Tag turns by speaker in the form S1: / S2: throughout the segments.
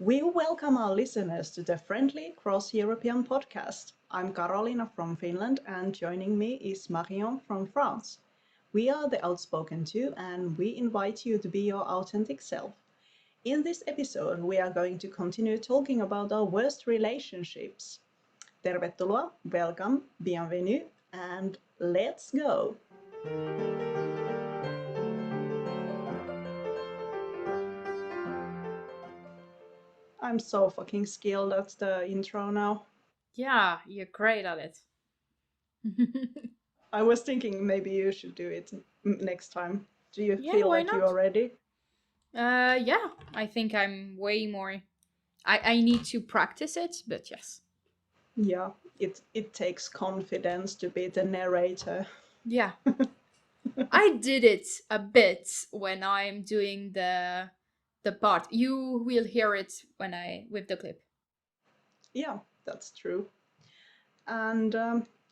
S1: We welcome our listeners to the Friendly Cross-European podcast. I'm Karoliina from Finland and joining me is Marion from France. We are the Outspoken Two and we invite you to be your authentic self. In this episode, we are going to continue talking about our worst relationships. Tervetuloa, welcome, bienvenue, and let's go! I'm so fucking skilled at the intro now.
S2: Yeah, you're great at it.
S1: I was thinking maybe you should do it next time. Do you
S2: Yeah,
S1: feel
S2: why
S1: like you are
S2: not?
S1: ready?
S2: Yeah, I think I'm way more. I need to practice it, but yes.
S1: Yeah, it takes confidence to be the narrator.
S2: Yeah, I did it a bit when I'm doing the part. You will hear it when I with the clip.
S1: Yeah, that's true. And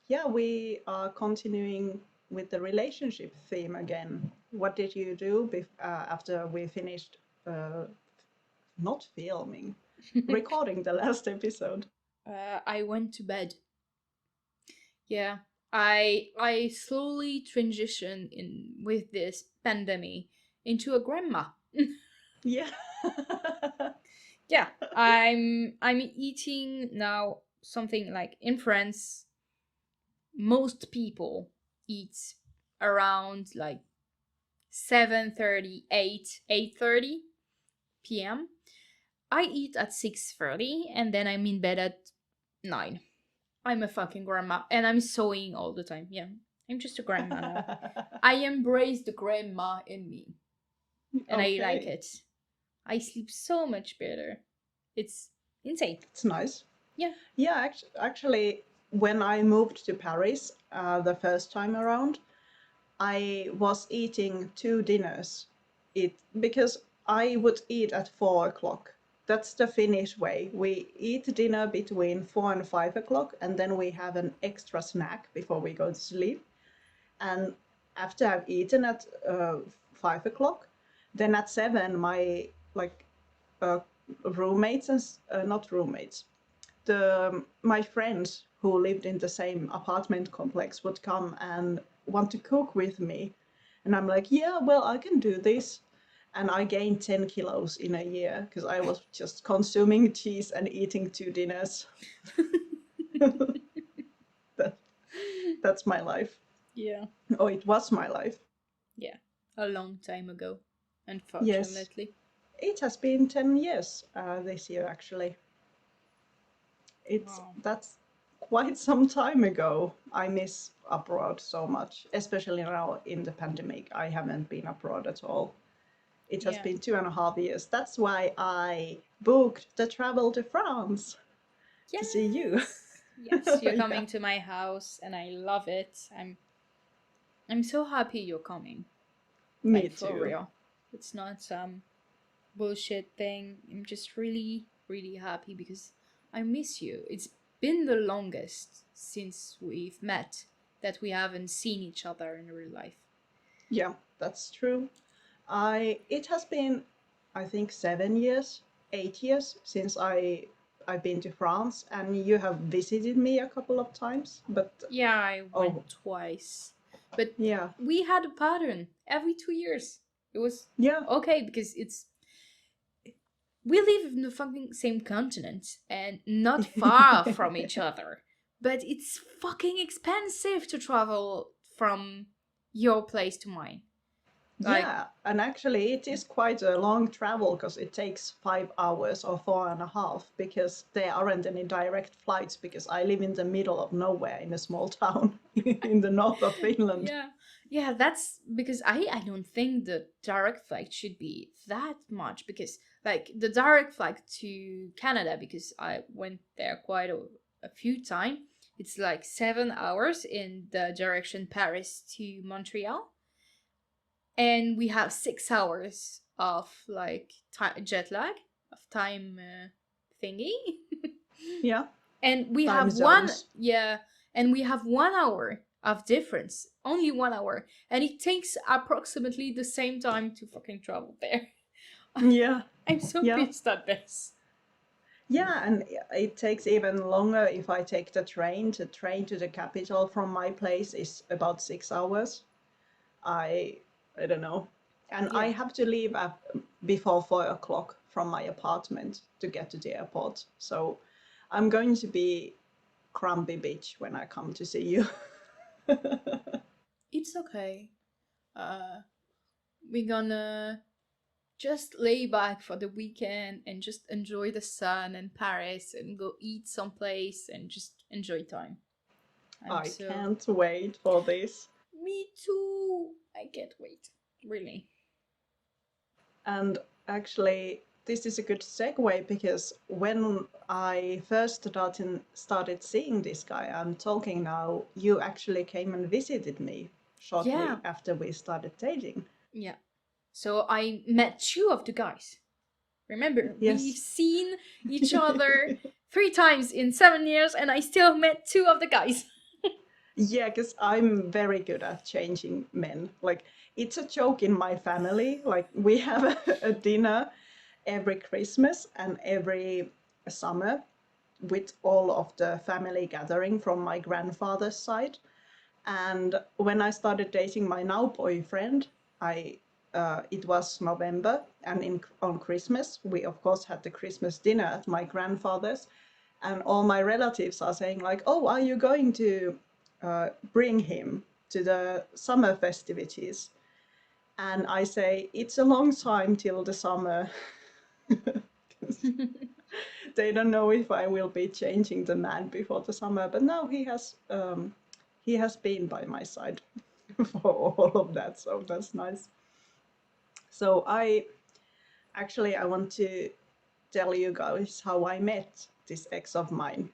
S1: yeah, we are continuing with the relationship theme again. What did you do after we finished not filming, recording the last episode?
S2: I went to bed. Yeah, I slowly transition in with this pandemic into a grandma.
S1: Yeah.
S2: Yeah, I'm eating now something like in France most people eat around like 7:30, 8:30 p.m. I eat at 6:30 and then I'm in bed at 9. I'm a fucking grandma and I'm sewing all the time. Yeah, I'm just a grandma now. I embrace the grandma in me and I like
S1: Okay,
S2: it. I sleep so much better. It's insane.
S1: it's nice.
S2: Yeah.
S1: Yeah, actually, when I moved to Paris the first time around, I was eating two dinners. Because I would eat at 4 o'clock. That's the Finnish way. We eat dinner between 4 and 5 o'clock, and then we have an extra snack before we go to sleep. And after I've eaten at 5 o'clock, then at 7, my like uh, roommates and not roommates, the my friends who lived in the same apartment complex would come and want to cook with me, and I'm like, yeah, well, I can do this. And I gained 10 kilos in a year because I was just consuming cheese and eating two dinners. that, that's my life.
S2: Yeah.
S1: Oh, it was my life.
S2: Yeah. A long time ago,
S1: Yes,
S2: unfortunately.
S1: it has been 10 years this year, actually. It's
S2: Wow.
S1: That's quite some time ago. I miss abroad so much, especially now in the pandemic. I haven't been abroad at all. It has
S2: Yeah.
S1: been 2.5 years. That's why I booked the travel to France to see you.
S2: Yes. Yes, you're
S1: Yeah,
S2: coming to my house and I love it. I'm so happy you're coming.
S1: me
S2: Like for
S1: too.
S2: real. It's not some bullshit thing. I'm just really, really happy because I miss you. It's been the longest since we've met that we haven't seen each other in real life.
S1: Yeah, that's true. It has been, I think, 7 years, 8 years since I've been to France, and you have visited me a couple of times. But
S2: Yeah, I
S1: oh,
S2: went twice. But
S1: yeah,
S2: we had a pattern every 2 years. It was
S1: yeah,
S2: okay because it's we live in the fucking same continent and not far from each other. But it's fucking expensive to travel from your place to mine. Like,
S1: yeah. And actually, it is quite a long travel because it takes 5 hours or 4.5 because there aren't any direct flights because I live in the middle of nowhere in a small town in the north of Finland.
S2: yeah. Yeah, that's because I don't think the direct flight should be that much because like the direct flight to Canada because I went there quite a few times. It's like 7 hours in the direction Paris to Montreal, and we have 6 hours of like jet lag of time thingy.
S1: Yeah,
S2: And we
S1: time
S2: have one,
S1: zones.
S2: yeah, and we have 1 hour of difference, only 1 hour, and it takes approximately the same time to fucking travel there.
S1: Yeah,
S2: I'm so
S1: yeah.
S2: pissed at this.
S1: Yeah, and it takes even longer if I take the train. The train to the capital from my place is about 6 hours. I I don't know, and I
S2: Yeah.
S1: have to leave at before 4 o'clock from my apartment to get to the airport. So I'm going to be grumpy bitch when I come to see you.
S2: It's okay. Uh, we're gonna just lay back for the weekend and just enjoy the sun and Paris and go eat someplace and just enjoy time. I'm
S1: I
S2: so.
S1: can't wait for this.
S2: Me too. I can't wait. Really.
S1: And actually, this is a good segue because when I first started seeing this guy I'm talking now, you actually came and visited me
S2: Yeah.
S1: shortly after we started dating.
S2: Yeah. So I met two of the guys. Remember, we've
S1: Yes.
S2: seen each other 3 times in 7 years, and I still met two of the guys.
S1: Yeah, because I'm very good at changing men. Like, it's a joke in my family. Like, we have a dinner every Christmas and every summer with all of the family gathering from my grandfather's side. And when I started dating my now boyfriend, I it was November, and on Christmas we of course had the Christmas dinner at my grandfather's, and all my relatives are saying like, "Oh, are you going to bring him to the summer festivities?" And I say, "It's a long time till the summer." They don't know if I will be changing the man before the summer, but now he has been by my side for all of that, so that's nice. So I want to tell you guys how I met this ex of mine.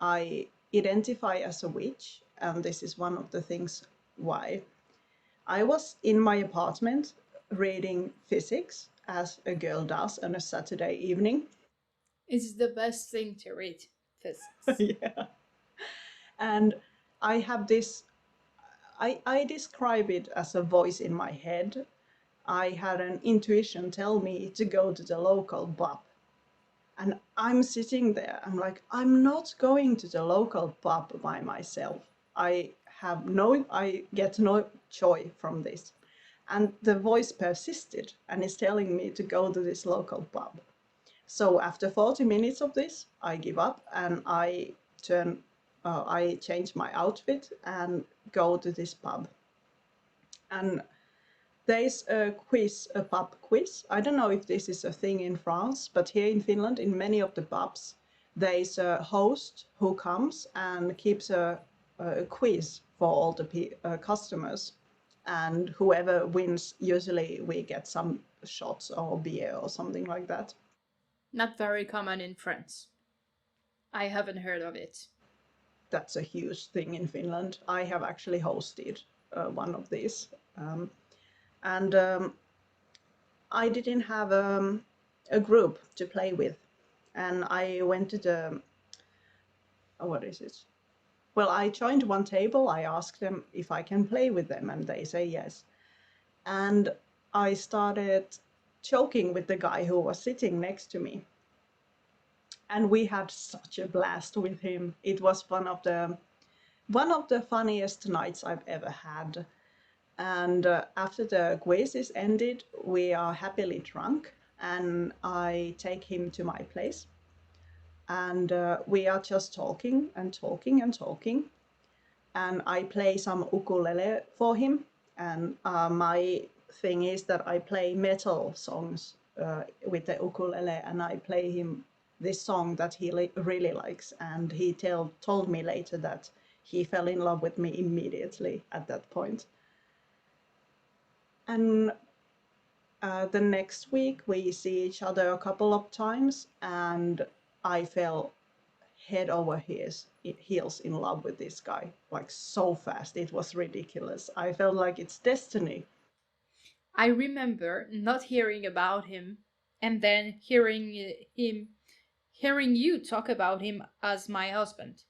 S1: I identify as a witch, and this is one of the things why. I was in my apartment reading physics as a girl does on a Saturday evening.
S2: It's the best thing to read physics.
S1: Yeah. And I have this, I describe it as a voice in my head. I had an intuition tell me to go to the local pub. And I'm sitting there, I'm like, I'm not going to the local pub by myself. I get no joy from this. And the voice persisted and is telling me to go to this local pub. So after 40 minutes of this, I give up and I change my outfit and go to this pub. And there's a pub quiz. I don't know if this is a thing in France, but here in Finland, in many of the pubs, there's a host who comes and keeps a quiz for all the customers. And whoever wins, usually we get some shots or beer or something like that.
S2: Not very common in France. I haven't heard of it.
S1: That's a huge thing in Finland. I have actually hosted one of these. And I didn't have a group to play with. And I went to the, what is it? Well, I joined one table. I asked them if I can play with them, and they say yes. And I started joking with the guy who was sitting next to me. And we had such a blast with him. It was one of the funniest nights I've ever had. And after the quiz is ended, we are happily drunk, and I take him to my place. And we are just talking and talking and talking. And I play some ukulele for him. And my thing is that I play metal songs with the ukulele, and I play him this song that he really likes. And he told me later that he fell in love with me immediately at that point. And the next week, we see each other a couple of times, and I fell head over heels in love with this guy, like so fast. It was ridiculous. I felt like it's destiny.
S2: I remember not hearing about him and then hearing you talk about him as my husband.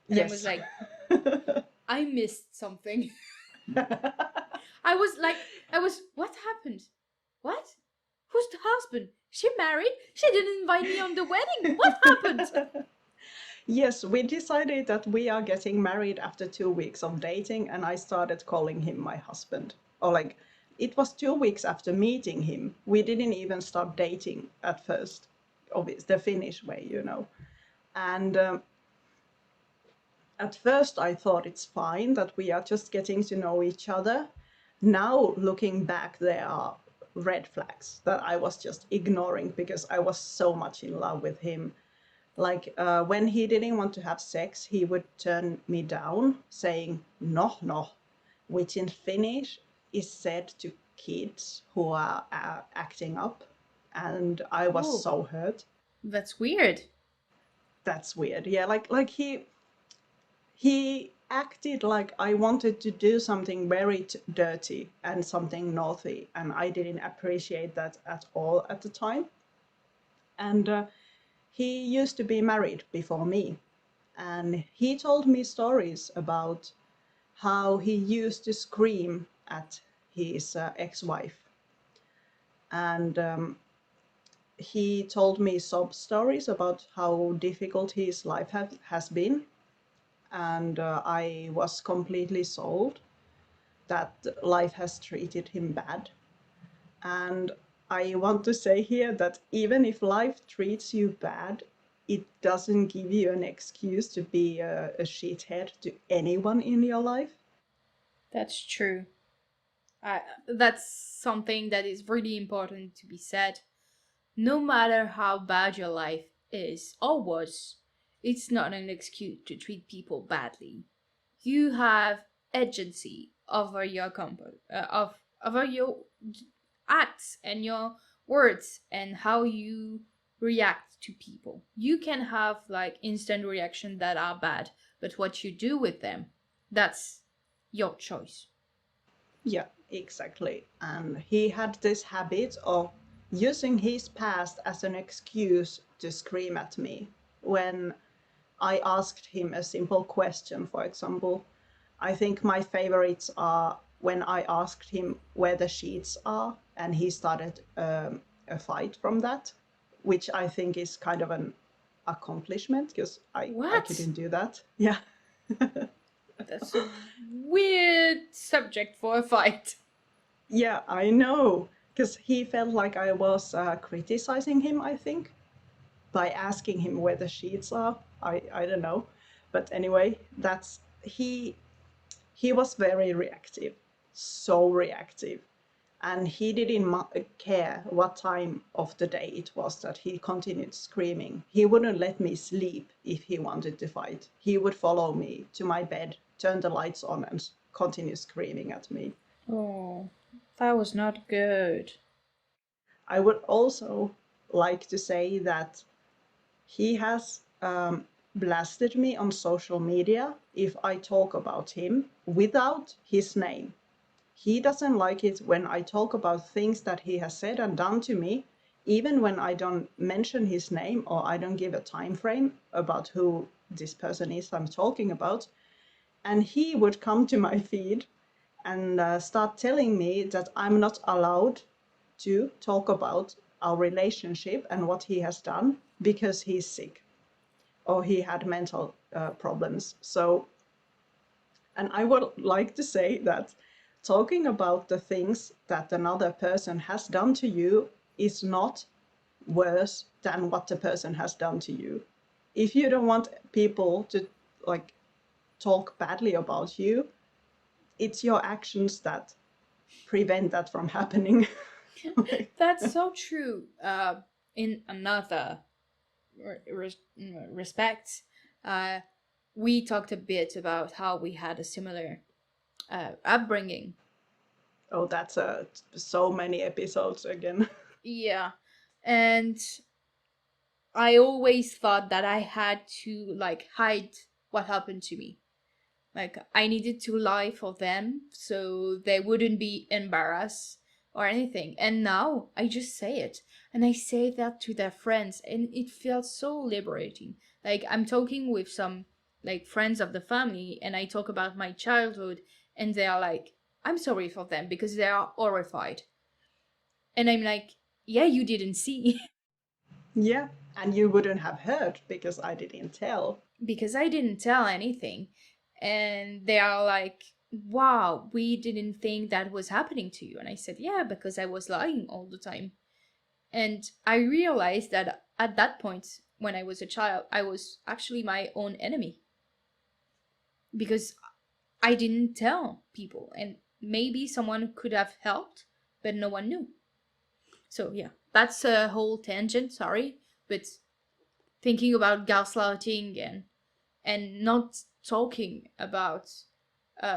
S2: And I was
S1: Yes.
S2: like, I missed something. I was, what happened? What? Who's the husband? She married? She didn't invite me on the wedding. What happened?
S1: Yes, we decided that we are getting married after 2 weeks of dating, and I started calling him my husband. Or like, it was 2 weeks after meeting him. We didn't even start dating at first. Obviously, the Finnish way, you know. And at first, I thought it's fine that we are just getting to know each other. Now, looking back, there are red flags that I was just ignoring because I was so much in love with him. Like when he didn't want to have sex, he would turn me down, saying no, no, which in Finnish is said to kids who are acting up. And I was
S2: Oh,
S1: so hurt.
S2: that's weird.
S1: That's weird. Yeah, like he acted like I wanted to do something very dirty and something naughty, and I didn't appreciate that at all at the time. And he used to be married before me, and he told me stories about how he used to scream at his ex-wife, and he told me sob stories about how difficult his life has been, and I was completely sold that life has treated him bad. And I want to say here that even if life treats you bad, it doesn't give you an excuse to be a shithead to anyone in your life.
S2: That's true. That's something that is really important to be said. No matter how bad your life is or was, it's not an excuse to treat people badly. You have agency over your over your acts and your words and how you react to people. You can have like instant reaction that are bad, but what you do with them, that's your choice.
S1: Yeah, exactly. And he had this habit of using his past as an excuse to scream at me. When I asked him a simple question, for example, I think my favorites are when I asked him where the sheets are, and he started a fight from that, which I think is kind of an accomplishment because I
S2: What?
S1: couldn't do that. Yeah.
S2: That's a weird subject for a fight.
S1: Yeah, I know. Because he felt like I was criticizing him, I think, by asking him where the sheets are. I don't know. But anyway, that's he was very reactive, so reactive. And he didn't care what time of the day it was that he continued screaming. He wouldn't let me sleep if he wanted to fight. He would follow me to my bed, turn the lights on, and continue screaming at me.
S2: Oh, that was not good.
S1: I would also like to say that he has blasted me on social media if I talk about him without his name. He doesn't like it when I talk about things that he has said and done to me, even when I don't mention his name or I don't give a time frame about who this person is I'm talking about. And he would come to my feed and start telling me that I'm not allowed to talk about our relationship and what he has done because he's sick or he had mental problems. So, and I would like to say that talking about the things that another person has done to you is not worse than what the person has done to you. If you don't want people to like talk badly about you, it's your actions that prevent that from happening.
S2: That's so true. In another respect, uh, we talked a bit about how we had a similar upbringing.
S1: Oh, that's so many episodes again.
S2: Yeah, and I always thought that I had to like hide what happened to me. Like I needed to lie for them so they wouldn't be embarrassed or anything. And now I just say it. And I say that to their friends and it feels so liberating. Like I'm talking with some like friends of the family and I talk about my childhood and they are like, I'm sorry for them because they are horrified. And I'm like, yeah, you didn't see.
S1: Yeah, and you wouldn't have heard because I didn't tell.
S2: Because I didn't tell anything. And they are like, wow, we didn't think that was happening to you. And I said, yeah, because I was lying all the time. And I realized that at that point, when I was a child, I was actually my own enemy because I didn't tell people. And maybe someone could have helped, but no one knew. So, yeah, that's a whole tangent, sorry. But thinking about gaslighting and not talking about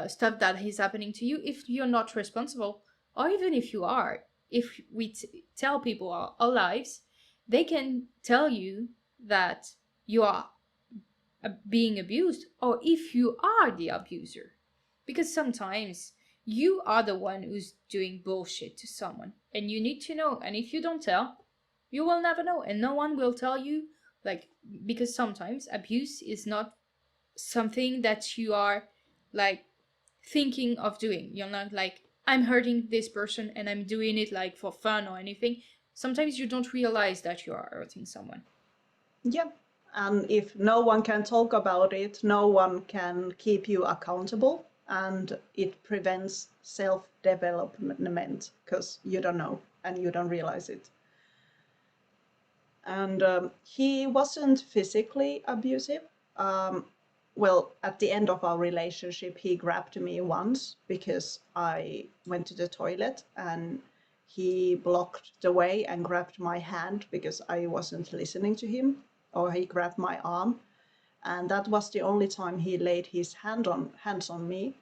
S2: stuff that is happening to you if you're not responsible, or even if you are. If we tell people our lives, they can tell you that you are being abused, or if you are the abuser. Because sometimes you are the one who's doing bullshit to someone, and you need to know. And if you don't tell, you will never know, and no one will tell you. Like, because sometimes abuse is not something that you are like thinking of doing. You're not like, I'm hurting this person and I'm doing it like for fun or anything. Sometimes you don't realize that you are hurting someone.
S1: Yeah, and if no one can talk about it, no one can keep you accountable, and it prevents self-development because you don't know and you don't realize it. And he wasn't physically abusive. Um, well, at the end of our relationship, he grabbed me once because I went to the toilet, and he blocked the way and grabbed my hand because I wasn't listening to him, or he grabbed my arm. And that was the only time he laid his hands on me.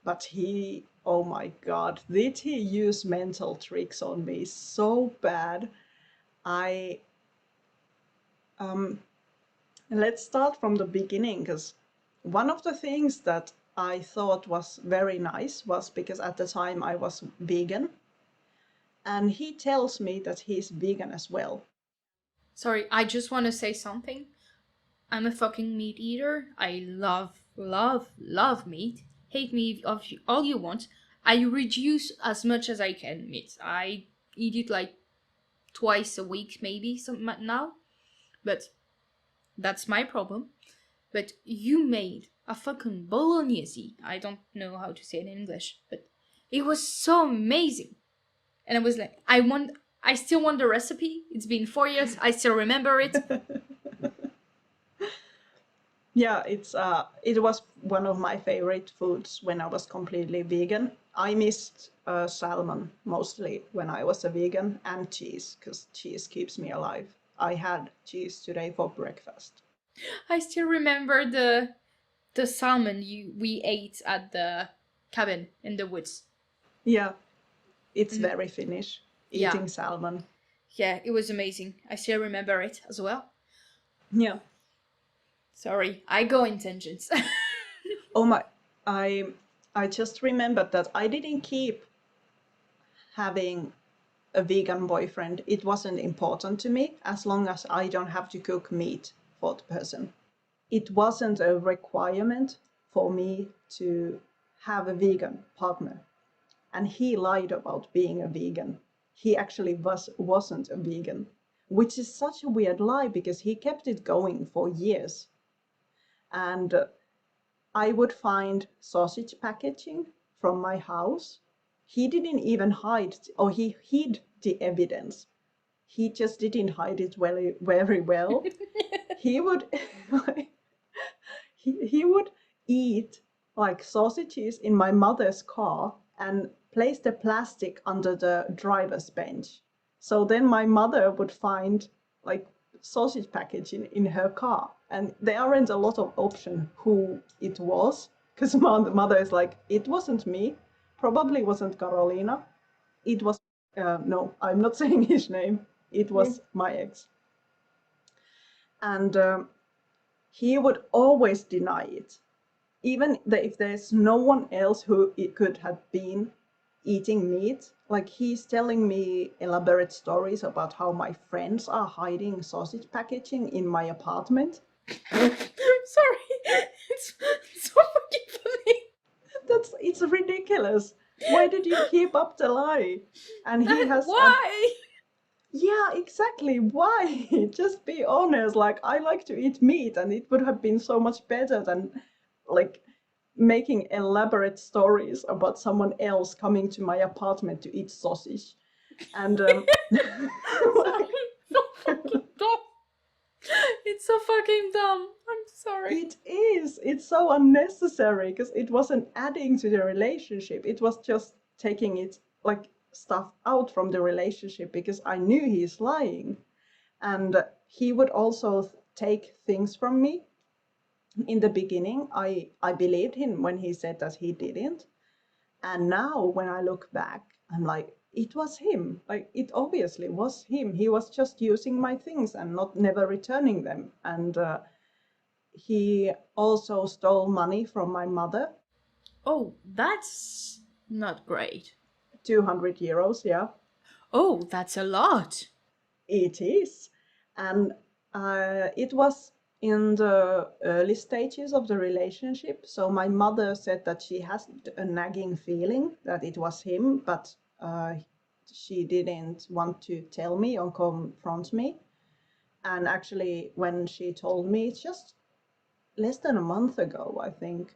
S1: But he, oh my God, did he use mental tricks on me so bad. I Let's start from the beginning, because one of the things that I thought was very nice was because at the time I was vegan, and he tells me that he's vegan as well.
S2: Sorry, I just want to say something. I'm a fucking meat eater. I love, love, love meat. Hate me all you want. I reduce as much as I can meat. I eat it like twice a week, maybe some now. But that's my problem. But you made a fucking bolognese. I don't know how to say it in English, but it was so amazing. And I was like, I still want the recipe. It's been 4 years. I still remember it.
S1: Yeah, it was one of my favorite foods when I was completely vegan. I missed salmon mostly when I was a vegan, and cheese, because cheese keeps me alive. I had cheese today for breakfast.
S2: I still remember the salmon we ate at the cabin in the woods.
S1: Yeah, it's
S2: And
S1: very Finnish,
S2: yeah,
S1: eating salmon.
S2: yeah, it was amazing. I still remember it as well.
S1: Yeah.
S2: Sorry, I go in tangents.
S1: Oh my, I I just remembered that I didn't keep having a vegan boyfriend. It wasn't important to me as long as I don't have to cook meat for the person. It wasn't a requirement for me to have a vegan partner. And he lied about being a vegan. He actually wasn't a vegan, which is such a weird lie because he kept it going for years. And I would find sausage packaging from my house. He didn't even hide, or he hid the evidence. He just didn't hide it very, very well. He would he would eat like sausages in my mother's car and place the plastic under the driver's bench. So then my mother would find like sausage package in her car, and there aren't a lot of option who it was, because my mother is like, it wasn't me, probably wasn't Karoliina, it was no, I'm not saying his name, it was my ex. And he would always deny it, even if there's no one else who it could have been eating meat. Like, he's telling me elaborate stories about how my friends are hiding sausage packaging in my apartment.
S2: Sorry, it's so fucking funny.
S1: It's ridiculous. Why did you keep up the lie? And he has
S2: Why?
S1: Yeah, exactly. Why? Just be honest. Like, I like to eat meat, and it would have been so much better than like making elaborate stories about someone else coming to my apartment to eat sausage. And
S2: Sorry, so fucking dumb. It's so fucking dumb. I'm sorry.
S1: it is. It's so unnecessary because it wasn't adding to the relationship. It was just taking it like stuff out from the relationship because I knew he's lying. And he would also take things from me. In the beginning, I believed him when he said that he didn't. And now when I look back, I'm like, it was him. Like, it obviously was him. He was just using my things and not never returning them. And he also stole money from my mother,
S2: Oh, that's not great.
S1: 200 euros, yeah.
S2: Oh, that's a lot.
S1: It is. And it was in the early stages of the relationship. So my mother said that she has a nagging feeling that it was him, but she didn't want to tell me or confront me. And actually, when she told me, it's just less than a month ago, I think,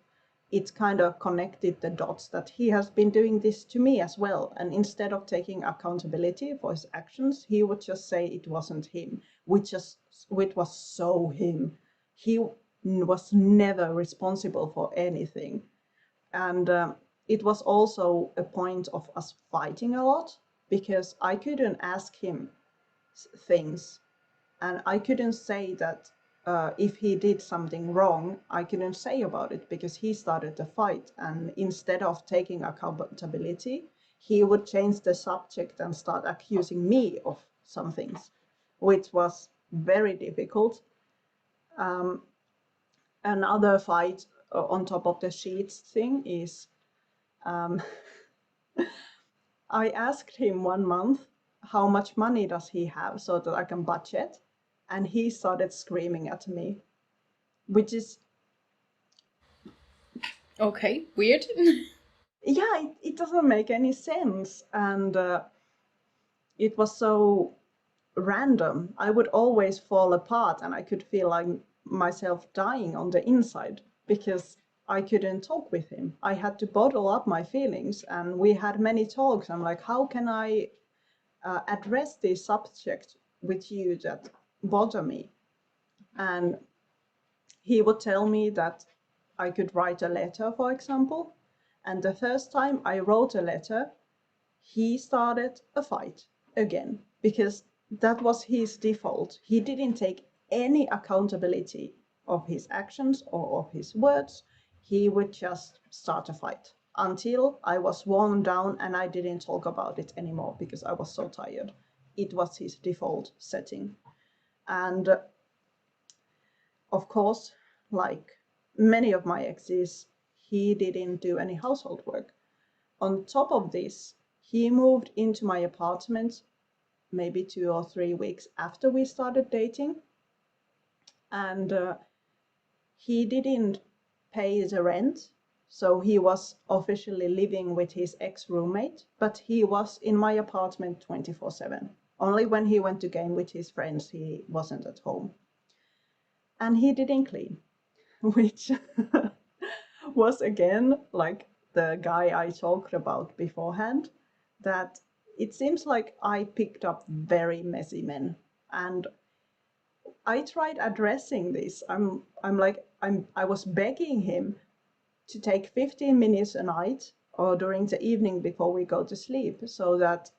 S1: it kind of connected the dots that he has been doing this to me as well. And instead of taking accountability for his actions, he would just say it wasn't him, which was so him. He was never responsible for anything. And it was also a point of us fighting a lot because I couldn't ask him things, and I couldn't say that if he did something wrong, I couldn't say about it because he started the fight. And instead of taking accountability, he would change the subject and start accusing me of some things, which was very difficult. Um, Another fight on top of the sheets thing is um, I asked him 1 month how much money does he have so that I can budget, and he started screaming at me, which is,
S2: Okay, weird.
S1: yeah, it doesn't make any sense. And it was so random. I would always fall apart and I could feel like myself dying on the inside because I couldn't talk with him. I had to bottle up my feelings, and we had many talks. I'm like, how can I address this subject with you that bother me? And he would tell me that I could write a letter, for example. And the first time I wrote a letter, he started a fight again because that was his default. He didn't take any accountability of his actions or of his words. He would just start a fight until I was worn down and I didn't talk about it anymore because I was so tired. It was his default setting. And of course, like many of my exes, he didn't do any household work. On top of this, he moved into my apartment maybe 2 or 3 weeks after we started dating, and he didn't pay the rent. So he was officially living with his ex roommate, but he was in my apartment 24/7. Only when he went to game with his friends, he wasn't at home. And he didn't clean, which was again like the guy I talked about beforehand, that it seems like I picked up very messy men. And I tried addressing this. I was begging him to take 15 minutes a night or during the evening before we go to sleep so that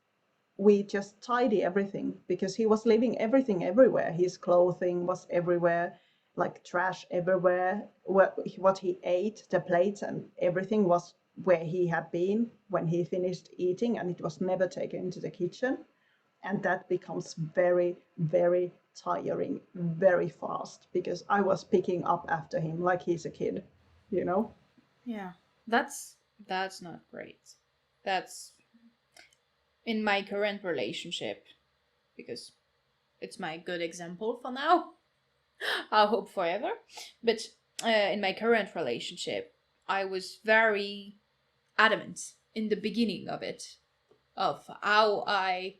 S1: we just tidy everything, because he was leaving everything everywhere. His clothing was everywhere, like trash everywhere. What he ate, the plates and everything was where he had been when he finished eating, and it was never taken into the kitchen. And that becomes very, very tiring very fast because I was picking up after him like he's a kid, you know?
S2: Yeah, that's that's not great. That's in my current relationship because it's my good example for now. I hope forever. But in my current relationship, I was very adamant in the beginning of it of how I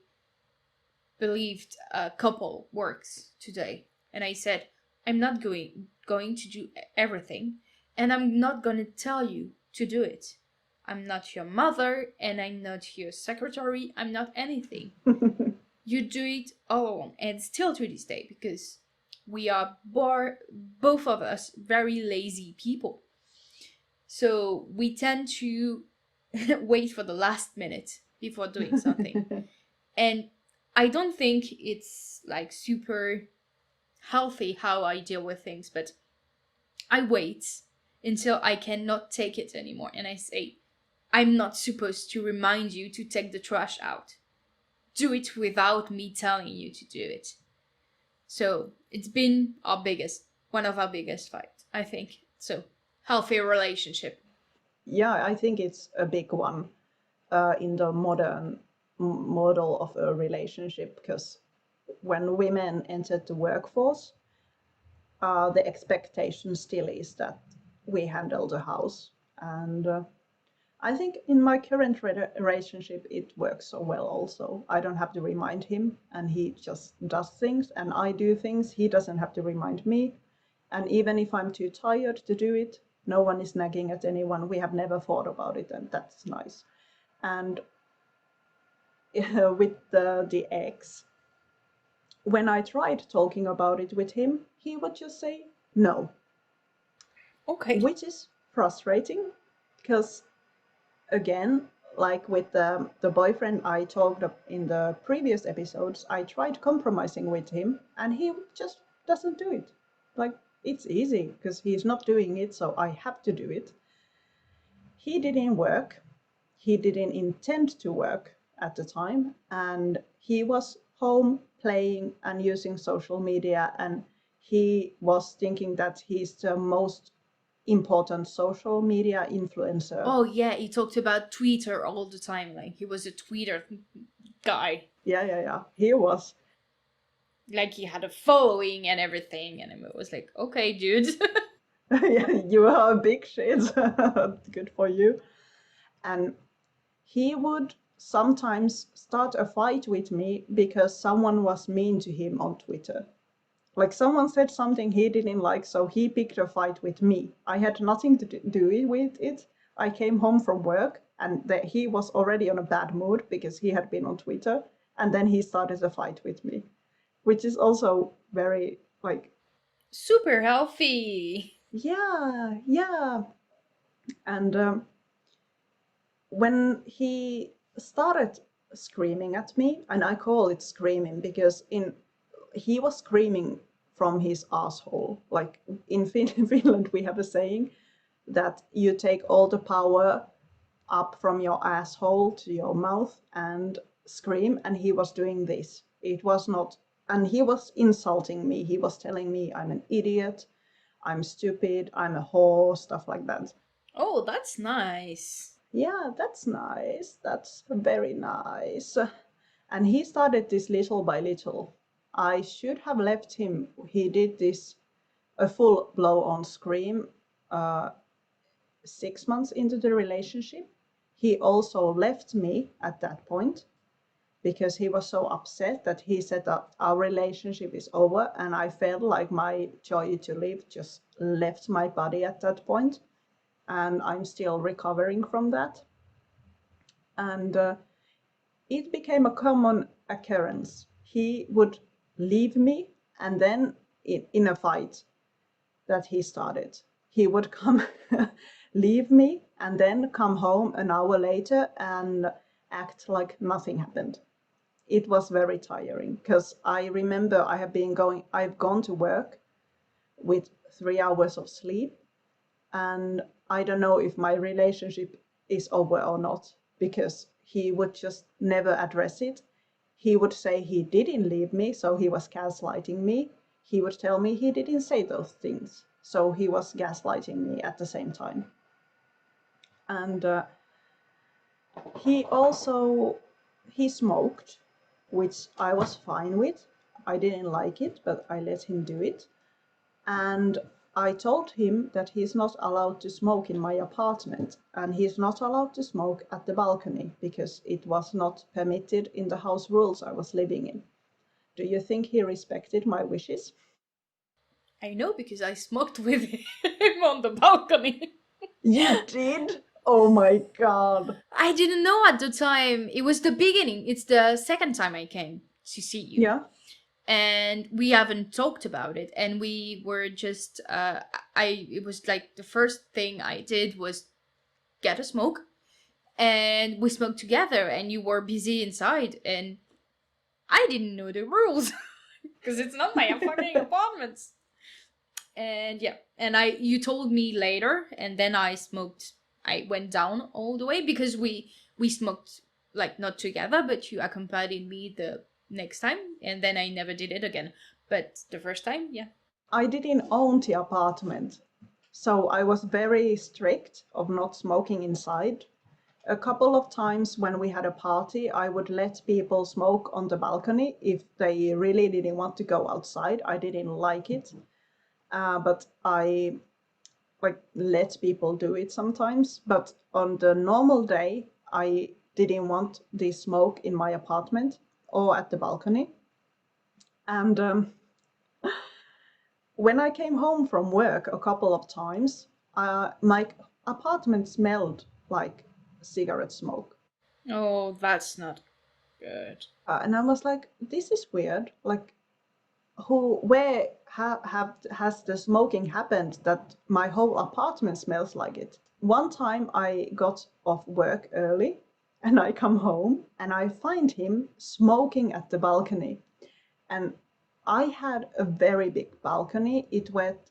S2: believed a couple works today. And I said, I'm not going to do everything, and I'm not going to tell you to do it. I'm not your mother, and I'm not your secretary. I'm not anything. You do it all alone, and still to this day, because we are both of us very lazy people. So we tend to wait for the last minute before doing something. And I don't think it's like super healthy how I deal with things, but I wait until I cannot take it anymore. And I say, I'm not supposed to remind you to take the trash out. Do it without me telling you to do it. So it's been one of our biggest fights, I think. So, healthy relationship.
S1: Yeah, I think it's a big one in the modern model of a relationship, because when women entered the workforce, the expectation still is that we handle the house. And I think in my current relationship, it works so well also. I don't have to remind him, and he just does things, and I do things. He doesn't have to remind me. And even if I'm too tired to do it, no one is nagging at anyone. We have never thought about it, and that's nice. And with the ex, when I tried talking about it with him, he would just say no,
S2: Okay.
S1: which is frustrating because, again, like with the boyfriend I talked in the previous episodes, I tried compromising with him and he just doesn't do it. Like, it's easy because he's not doing it, so I have to do it. He didn't work. He didn't intend to work at the time, and he was home playing and using social media, and he was thinking that he's the most important social media influencer.
S2: Oh, yeah, he talked about Twitter all the time. Like, he was a Twitter guy.
S1: Yeah. He was.
S2: Like, he had a following and everything. And it was like, okay, dude.
S1: Yeah, you are a big shit. Good for you. And he would sometimes start a fight with me because someone was mean to him on Twitter. Like, someone said something he didn't like, so he picked a fight with me. I had nothing to do with it. I came home from work and he was already on a bad mood because he had been on Twitter, and then he started a fight with me, which is also very, like,
S2: Super healthy.
S1: yeah. And when he started screaming at me, and I call it screaming because he was screaming from his asshole. Like, in Finland, we have a saying that you take all the power up from your asshole to your mouth and scream, and he was doing this. It was not, and he was insulting me. He was telling me I'm an idiot, I'm stupid, I'm a whore, stuff like that.
S2: Oh, that's nice.
S1: Yeah, that's nice. That's very nice. And he started this little by little. I should have left him. He did this a full blow on scream 6 months into the relationship. He also left me at that point because he was so upset that he said that our relationship is over, and I felt like my joy to live just left my body at that point, and I'm still recovering from that. And it became a common occurrence. He would leave me, and then in a fight that he started, he would come leave me and then come home an hour later and act like nothing happened. It was very tiring because I remember I've gone to work with 3 hours of sleep, and I don't know if my relationship is over or not because he would just never address it. He would say he didn't leave me, so he was gaslighting me. He would tell me he didn't say those things, so he was gaslighting me at the same time. And he smoked, which I was fine with. I didn't like it, but I let him do it. And I told him that he's not allowed to smoke in my apartment, and he's not allowed to smoke at the balcony because it was not permitted in the house rules I was living in. Do you think he respected my wishes?
S2: I know because I smoked with him on the balcony.
S1: You did? Oh my god.
S2: I didn't know at the time. It was the beginning. It's the second time I came to see you.
S1: Yeah.
S2: And we haven't talked about it. And we were just it was like the first thing I did was get a smoke, and we smoked together, and you were busy inside, and I didn't know the rules because it's not my fucking apartment. And yeah, and you told me later, and then I smoked. I went down all the way because we smoked, like, not together, but you accompanied me the next time, and then I never did it again. But the first time, yeah.
S1: I didn't own the apartment, so I was very strict of not smoking inside. A couple of times when we had a party, I would let people smoke on the balcony if they really didn't want to go outside. I didn't like it, but I like let people do it sometimes. But on the normal day, I didn't want the smoke in my apartment or at the balcony. And when I came home from work a couple of times, my apartment smelled like cigarette smoke.
S2: Oh, that's not good.
S1: And I was like, this is weird. Like, where has the smoking happened that my whole apartment smells like it? One time I got off work early and I come home and I find him smoking at the balcony. And I had a very big balcony. It went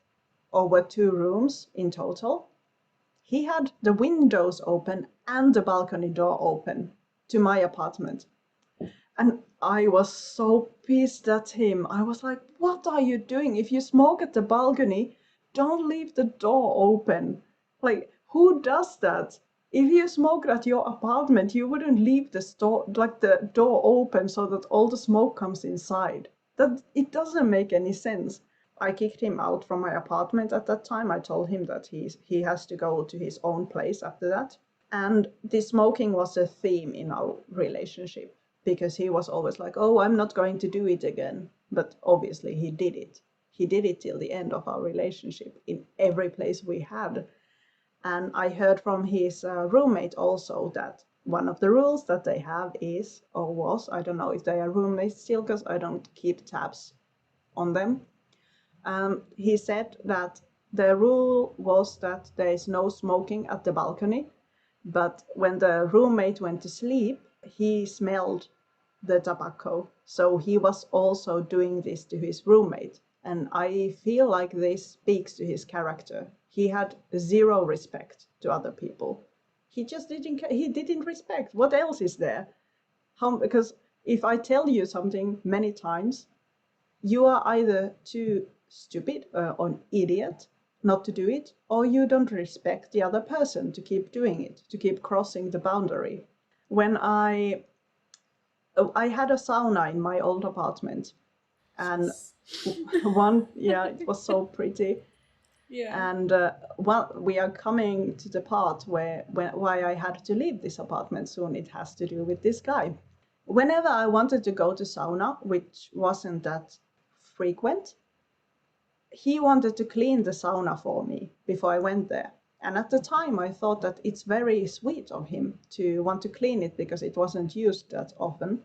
S1: over 2 rooms in total. He had the windows open and the balcony door open to my apartment. And I was so pissed at him. I was like, what are you doing? If you smoke at the balcony, don't leave the door open. Like, who does that? If you smoked at your apartment, you wouldn't leave the door open so that all the smoke comes inside. That it doesn't make any sense. I kicked him out from my apartment at that time. I told him that he has to go to his own place after that. And the smoking was a theme in our relationship because he was always like, oh, I'm not going to do it again. But obviously, he did it. He did it till the end of our relationship in every place we had. And I heard from his roommate also that one of the rules that they have is, or was, I don't know if they are roommates still because I don't keep tabs on them. He said that the rule was that there is no smoking at the balcony, but when the roommate went to sleep, he smelled the tobacco. So he was also doing this to his roommate. And I feel like this speaks to his character. He had zero respect to other people. He didn't respect. What else is there? Because if I tell you something many times, you are either too stupid or an idiot not to do it, or you don't respect the other person to keep doing it, to keep crossing the boundary. When I had a sauna in my old apartment, and yeah, it was so pretty.
S2: Yeah.
S1: And we are coming to the part why I had to leave this apartment soon. It has to do with this guy. Whenever I wanted to go to sauna, which wasn't that frequent, he wanted to clean the sauna for me before I went there. And at the time, I thought that it's very sweet of him to want to clean it because it wasn't used that often.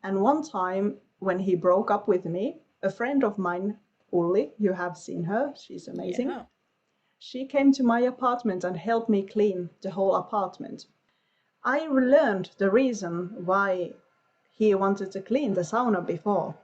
S1: And one time, when he broke up with me, a friend of mine, Ulli, you have seen her, she's amazing.
S2: Yeah.
S1: She came to my apartment and helped me clean the whole apartment. I learned the reason why he wanted to clean the sauna before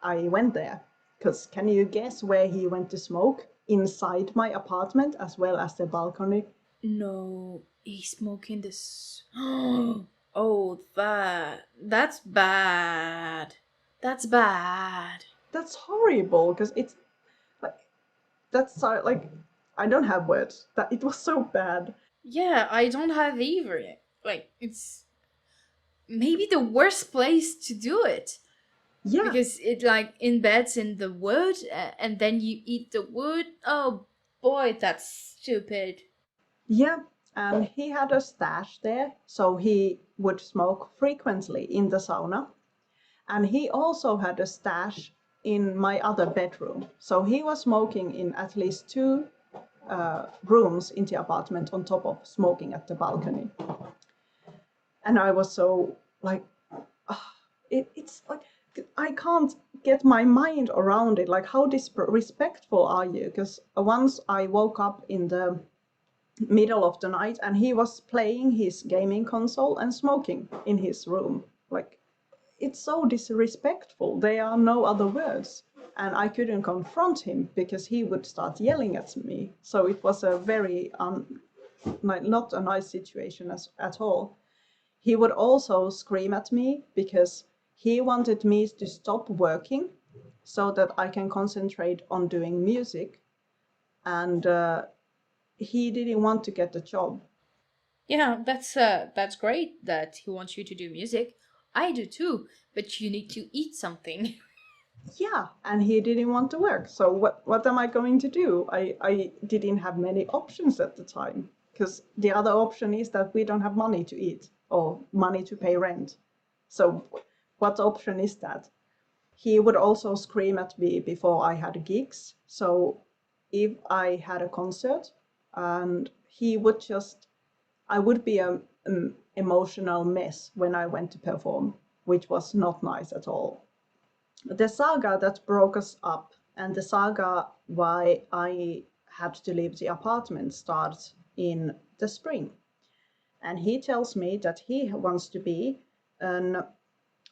S1: I went there. Because can you guess where he went to smoke? Inside my apartment as well as the balcony.
S2: No, he's smoking this. Oh, that's bad. That's bad.
S1: That's horrible because it's like like I don't have words. That it was so bad.
S2: Yeah, I don't have either. Like, it's maybe the worst place to do it
S1: Yeah,
S2: because it, like, embeds in the wood, and then you eat the wood. Oh boy, that's stupid.
S1: yeah. And he had a stash there, so he would smoke frequently in the sauna. And he also had a stash in my other bedroom. So he was smoking in at least two rooms in the apartment on top of smoking at the balcony. And I was so like, it's like, I can't get my mind around it. Like, how disrespectful are you? Because once I woke up in the middle of the night and he was playing his gaming console and smoking in his room. Like, it's so disrespectful. There are no other words. And I couldn't confront him because he would start yelling at me. So it was a very not a nice situation at all. He would also scream at me because he wanted me to stop working so that I can concentrate on doing music. And he didn't want to get the job.
S2: Yeah, that's great that he wants you to do music. I do too, but you need to eat something.
S1: Yeah, and he didn't want to work. So what am I going to do? I didn't have many options at the time, because the other option is that we don't have money to eat or money to pay rent. So what option is that? He would also scream at me before I had gigs. So if I had a concert, and he would just, I would be an emotional mess when I went to perform, which was not nice at all. The saga that broke us up and the saga why I had to leave the apartment starts in the spring. And he tells me that he wants to be an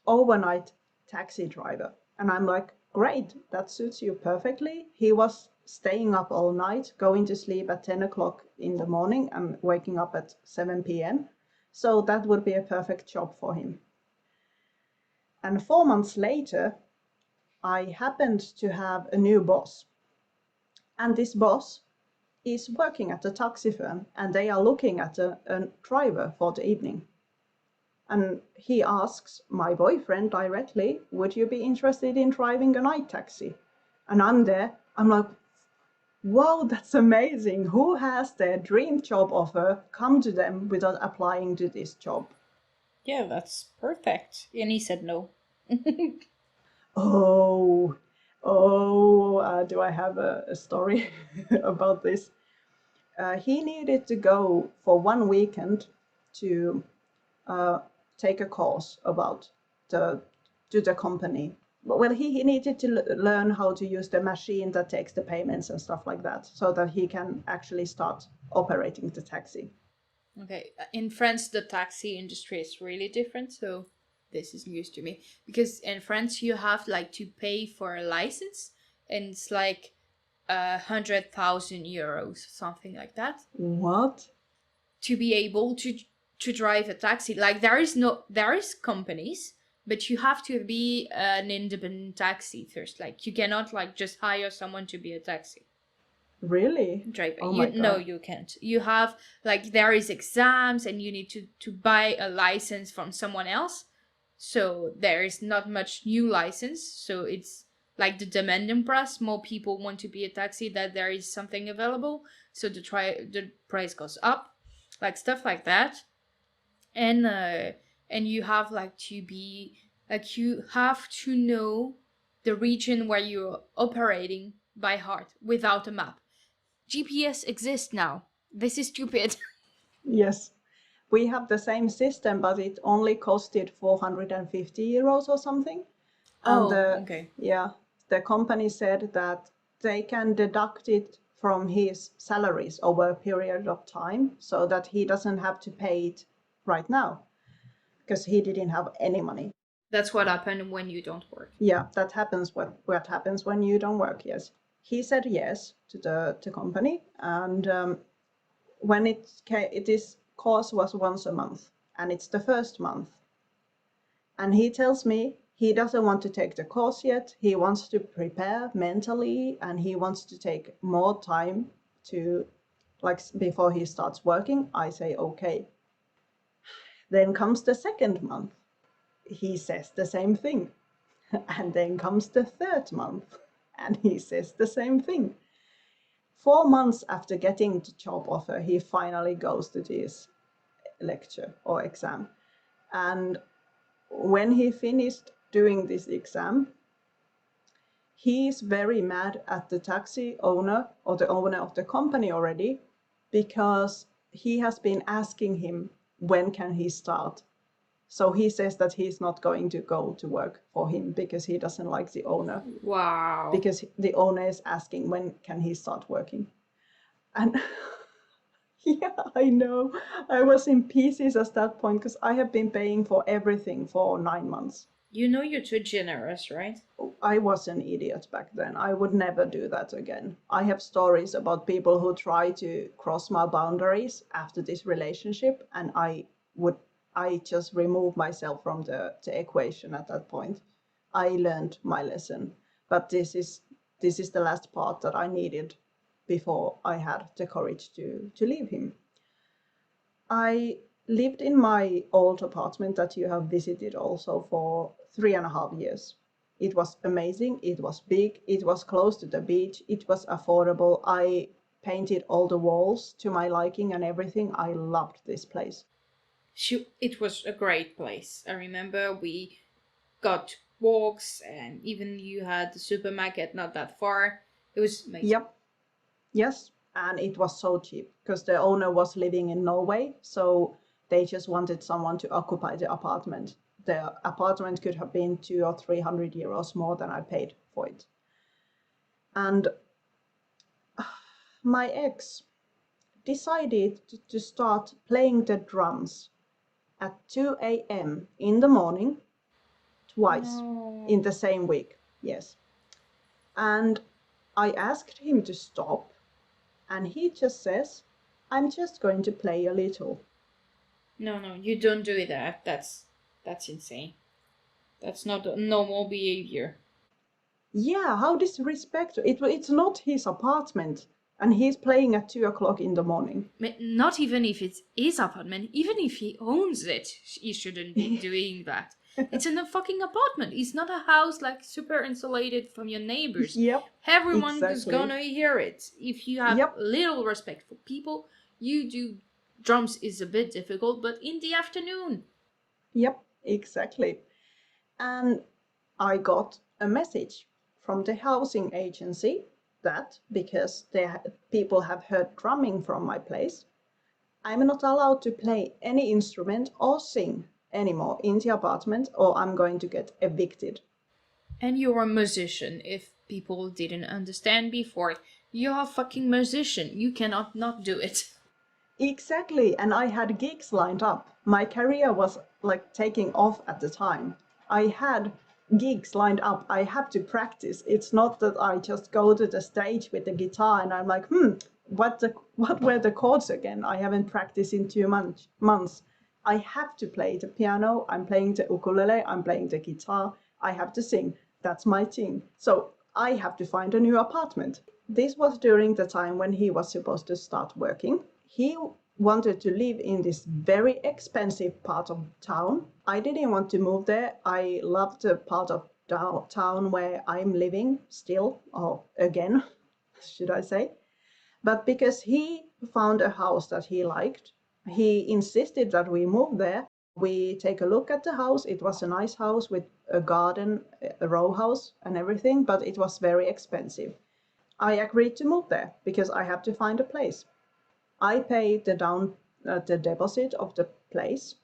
S1: overnight taxi driver. And I'm like, great, that suits you perfectly. He was staying up all night, going to sleep at 10 o'clock in the morning and waking up at 7 p.m. So that would be a perfect job for him. And 4 months later, I happened to have a new boss. And this boss is working at a taxi firm and they are looking at a driver for the evening. And he asks my boyfriend directly, would you be interested in driving a night taxi? And I'm like, wow, that's amazing. Who has their dream job offer come to them without applying to this job?
S2: Yeah, that's perfect. And he said no.
S1: Oh, do I have a story about this? He needed to go for one weekend to uh, take a course about the to the company. Well, he needed to learn how to use the machine that takes the payments and stuff like that, so that he can actually start operating the taxi.
S2: Okay, in France, the taxi industry is really different, so this is news to me. Because in France, you have like to pay for a license, and it's like 100,000 euros, something like that,
S1: What?
S2: to be able to drive a taxi. Like there is companies, but you have to be an independent taxi first. Like you cannot like just hire someone to be a taxi
S1: Really?
S2: driver.
S1: Oh
S2: You
S1: my
S2: no,
S1: god.
S2: you can't. You have like there is exams, and you need to buy a license from someone else. So there is not much new license. So it's like the demand and price. More people want to be a taxi that there is something available. So the price goes up, like stuff like that. And you have like to be like you have to know the region where you're operating by heart without a map. GPS exists now. This is stupid.
S1: Yes. We have the same system, but it only costed 450 euros or something. And
S2: Oh, okay.
S1: the company said that they can deduct it from his salaries over a period of time so that he doesn't have to pay it right now because he didn't have any money.
S2: That's what happened when you don't work.
S1: Yeah, that happens what happens when you don't work. Yes. He said yes to the company, and when it is course was once a month, and it's the first month. And he tells me he doesn't want to take the course yet. He wants to prepare mentally and he wants to take more time to, like, before he starts working. I say, okay. Then comes the second month. He says the same thing. And then comes the third month. And he says the same thing. 4 months after getting the job offer, he finally goes to this lecture or exam. And when he finished doing this exam, he is very mad at the taxi owner or the owner of the company already, because he has been asking him when can he start. So he says that he's not going to go to work for him because he doesn't like the owner,
S2: Wow.
S1: because the owner is asking when can he start working. And yeah, I know. I was in pieces at that point because I have been paying for everything for 9 months.
S2: You know you're too generous, right?
S1: I was an idiot back then. I would never do that again. I have stories about people who try to cross my boundaries after this relationship, and I just remove myself from the equation at that point. I learned my lesson, but this is the last part that I needed before I had the courage to leave him. I lived in my old apartment that you have visited also for 3.5 years. It was amazing. It was big. It was close to the beach. It was affordable. I painted all the walls to my liking and everything. I loved this place.
S2: It was a great place. I remember we got walks, and even you had the supermarket not that far. It was amazing.
S1: Yep. Yes. And it was so cheap because the owner was living in Norway. So they just wanted someone to occupy the apartment. The apartment could have been 200 or 300 euros more than I paid for it. And my ex decided to start playing the drums at 2 a.m. in the morning, twice
S2: No.
S1: in the same week. Yes. And I asked him to stop, and he just says, I'm just going to play a little.
S2: No, no, you don't do that. That's insane. That's not a normal behavior.
S1: Yeah, how disrespectful. It's not his apartment, and he's playing at 2 o'clock in the morning.
S2: Not even if it's his apartment, even if he owns it, he shouldn't be doing that. It's in a fucking apartment. It's not a house like super insulated from your neighbors.
S1: Yep,
S2: Everyone is
S1: exactly.
S2: gonna hear it. If you have
S1: Yep,
S2: little respect for people, you do. Drums is a bit difficult, but in the afternoon.
S1: yep, exactly. And I got a message from the housing agency that because people have heard drumming from my place, I'm not allowed to play any instrument or sing anymore in the apartment, or I'm going to get evicted.
S2: And you're a musician, if people didn't understand before. You're a fucking musician. You cannot not do it.
S1: Exactly, and I had gigs lined up. My career was like taking off at the time. I had gigs lined up. I have to practice. It's not that I just go to the stage with the guitar and I'm like, what were the chords again? I haven't practiced in 2 months. I have to play the piano. I'm playing the ukulele. I'm playing the guitar. I have to sing. That's my thing. So I have to find a new apartment. This was during the time when he was supposed to start working. He wanted to live in this very expensive part of town. I didn't want to move there. I loved the part of town where I'm living still, or again, should I say. But because he found a house that he liked, he insisted that we move there. We take a look at the house. It was a nice house with a garden, a row house, and everything, but it was very expensive. I agreed to move there because I have to find a place. I pay the deposit of the place,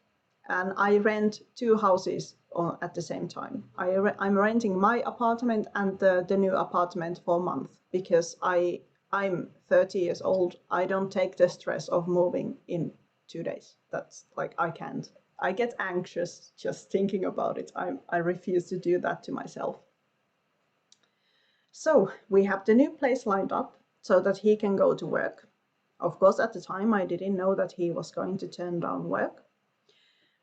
S1: and I rent two houses at the same time. I'm renting my apartment and the new apartment for a month because I'm 30 years old. I don't take the stress of moving in 2 days. That's like I can't. I get anxious just thinking about it. I refuse to do that to myself. So we have the new place lined up so that he can go to work. Of course, at the time, I didn't know that he was going to turn down work.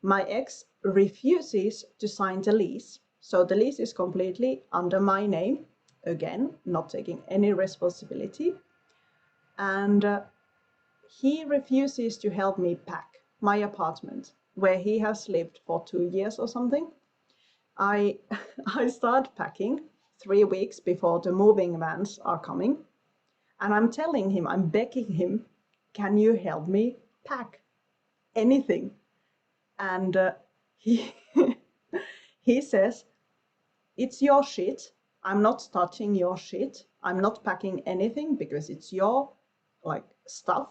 S1: My ex refuses to sign the lease. So the lease is completely under my name, again, not taking any responsibility. And he refuses to help me pack my apartment, where he has lived for 2 years or something. I, I start packing 3 weeks before the moving vans are coming. And I'm telling him, I'm begging him, can you help me pack anything? And he, he says, it's your shit. I'm not touching your shit. I'm not packing anything because it's your like stuff.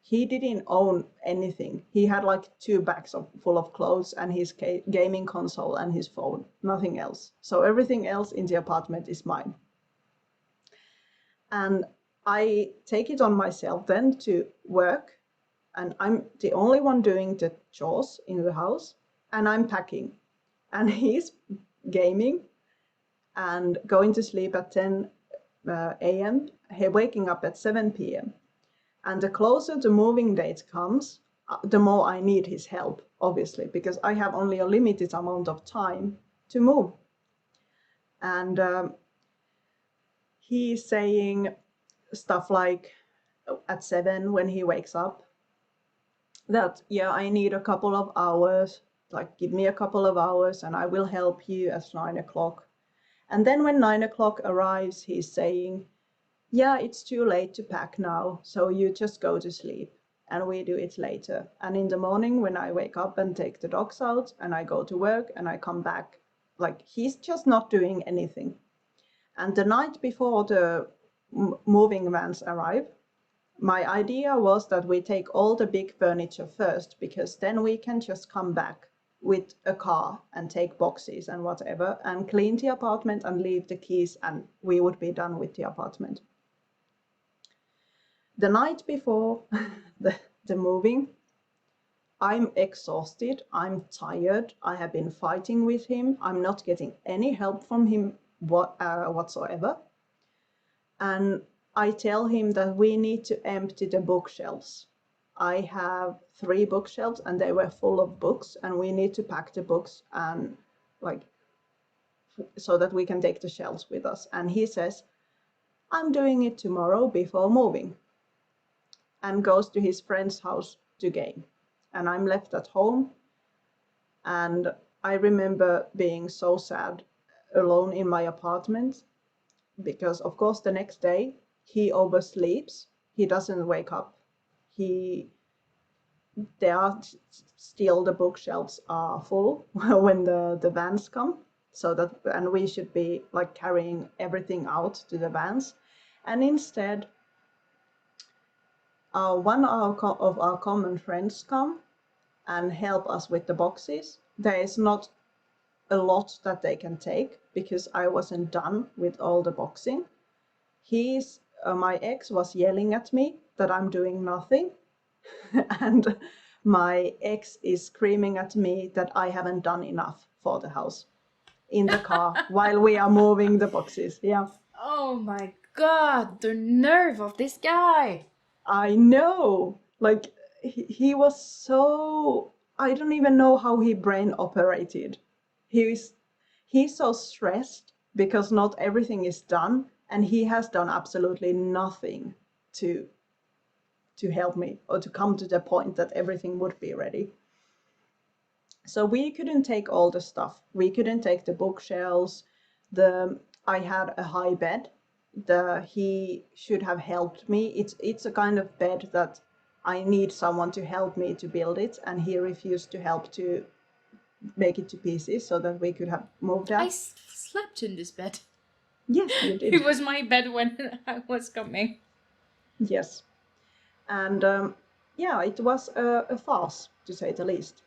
S1: He didn't own anything. He had like 2 bags full of clothes and his gaming console and his phone, nothing else. So everything else in the apartment is mine. And I take it on myself then to work, and I'm the only one doing the chores in the house, and I'm packing. And he's gaming and going to sleep at 10 a.m., waking up at 7 p.m. And the closer the moving date comes, the more I need his help, obviously, because I have only a limited amount of time to move. And he's saying stuff like at 7 when he wakes up that, yeah, I need a couple of hours, like give me a couple of hours and I will help you at 9 o'clock. And then when 9 o'clock arrives, he's saying, yeah, it's too late to pack now, so you just go to sleep and we do it later. And in the morning when I wake up and take the dogs out and I go to work and I come back, like he's just not doing anything. And the night before the moving vans arrive, my idea was that we take all the big furniture first, because then we can just come back with a car and take boxes and whatever and clean the apartment and leave the keys, and we would be done with the apartment. The night before the moving, I'm exhausted, I'm tired, I have been fighting with him, I'm not getting any help from him whatsoever. And I tell him that we need to empty the bookshelves. I have 3 bookshelves and they were full of books, and we need to pack the books and like so that we can take the shelves with us. And he says, I'm doing it tomorrow before moving, and goes to his friend's house to game. And I'm left at home, and I remember being so sad alone in my apartment, because of course the next day he oversleeps, he doesn't wake up, there are still the bookshelves are full when the vans come, so that, and we should be like carrying everything out to the vans. And instead one of our common friends come and help us with the boxes. There is not a lot that they can take because I wasn't done with all the boxing. My ex was yelling at me that I'm doing nothing, and my ex is screaming at me that I haven't done enough for the house in the car while we are moving the boxes. Yeah.
S2: Oh my god, the nerve of this guy.
S1: I know. Like he was so, I don't even know how he brain operated. He's so stressed because not everything is done, and he has done absolutely nothing to help me or to come to the point that everything would be ready. So we couldn't take all the stuff. We couldn't take the bookshelves. I had a high bed. He should have helped me. It's a kind of bed that I need someone to help me to build it, and he refused to help to make it to pieces so that we could have moved out.
S2: I slept in this bed.
S1: Yes, you did.
S2: It was my bed when I was coming.
S1: Yes. And yeah, it was a farce, to say the least.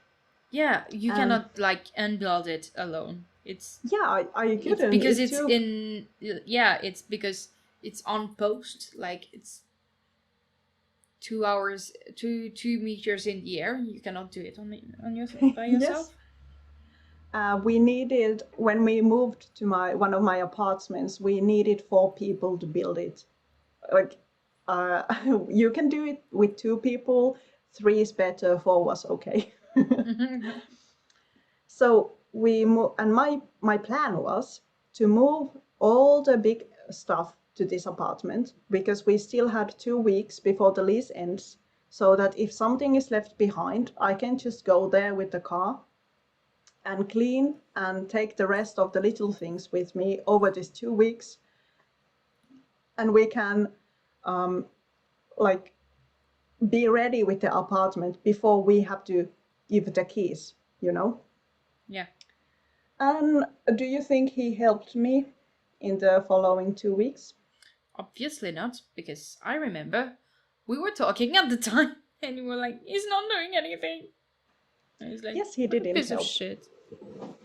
S2: Yeah, you cannot like unbuild it alone. It's
S1: yeah, I couldn't.
S2: it's because it's in it's because it's on post, like it's 2 hours, 2 meters in the air. You cannot do it on your by yourself.
S1: Yes. We needed, when we moved to one of my apartments, we needed 4 people to build it. Like you can do it with 2 people, 3 is better, 4 was okay. So we moved, and my plan was to move all the big stuff to this apartment, because we still had 2 weeks before the lease ends, so that if something is left behind, I can just go there with the car and clean and take the rest of the little things with me over these 2 weeks, and we can like be ready with the apartment before we have to give the keys, you know.
S2: Yeah.
S1: And do you think he helped me in the following 2 weeks?
S2: Obviously not, because I remember we were talking at the time and you were like, he's not doing anything. And he's like,
S1: Yes, he
S2: what a
S1: did
S2: piece of
S1: himself.
S2: shit.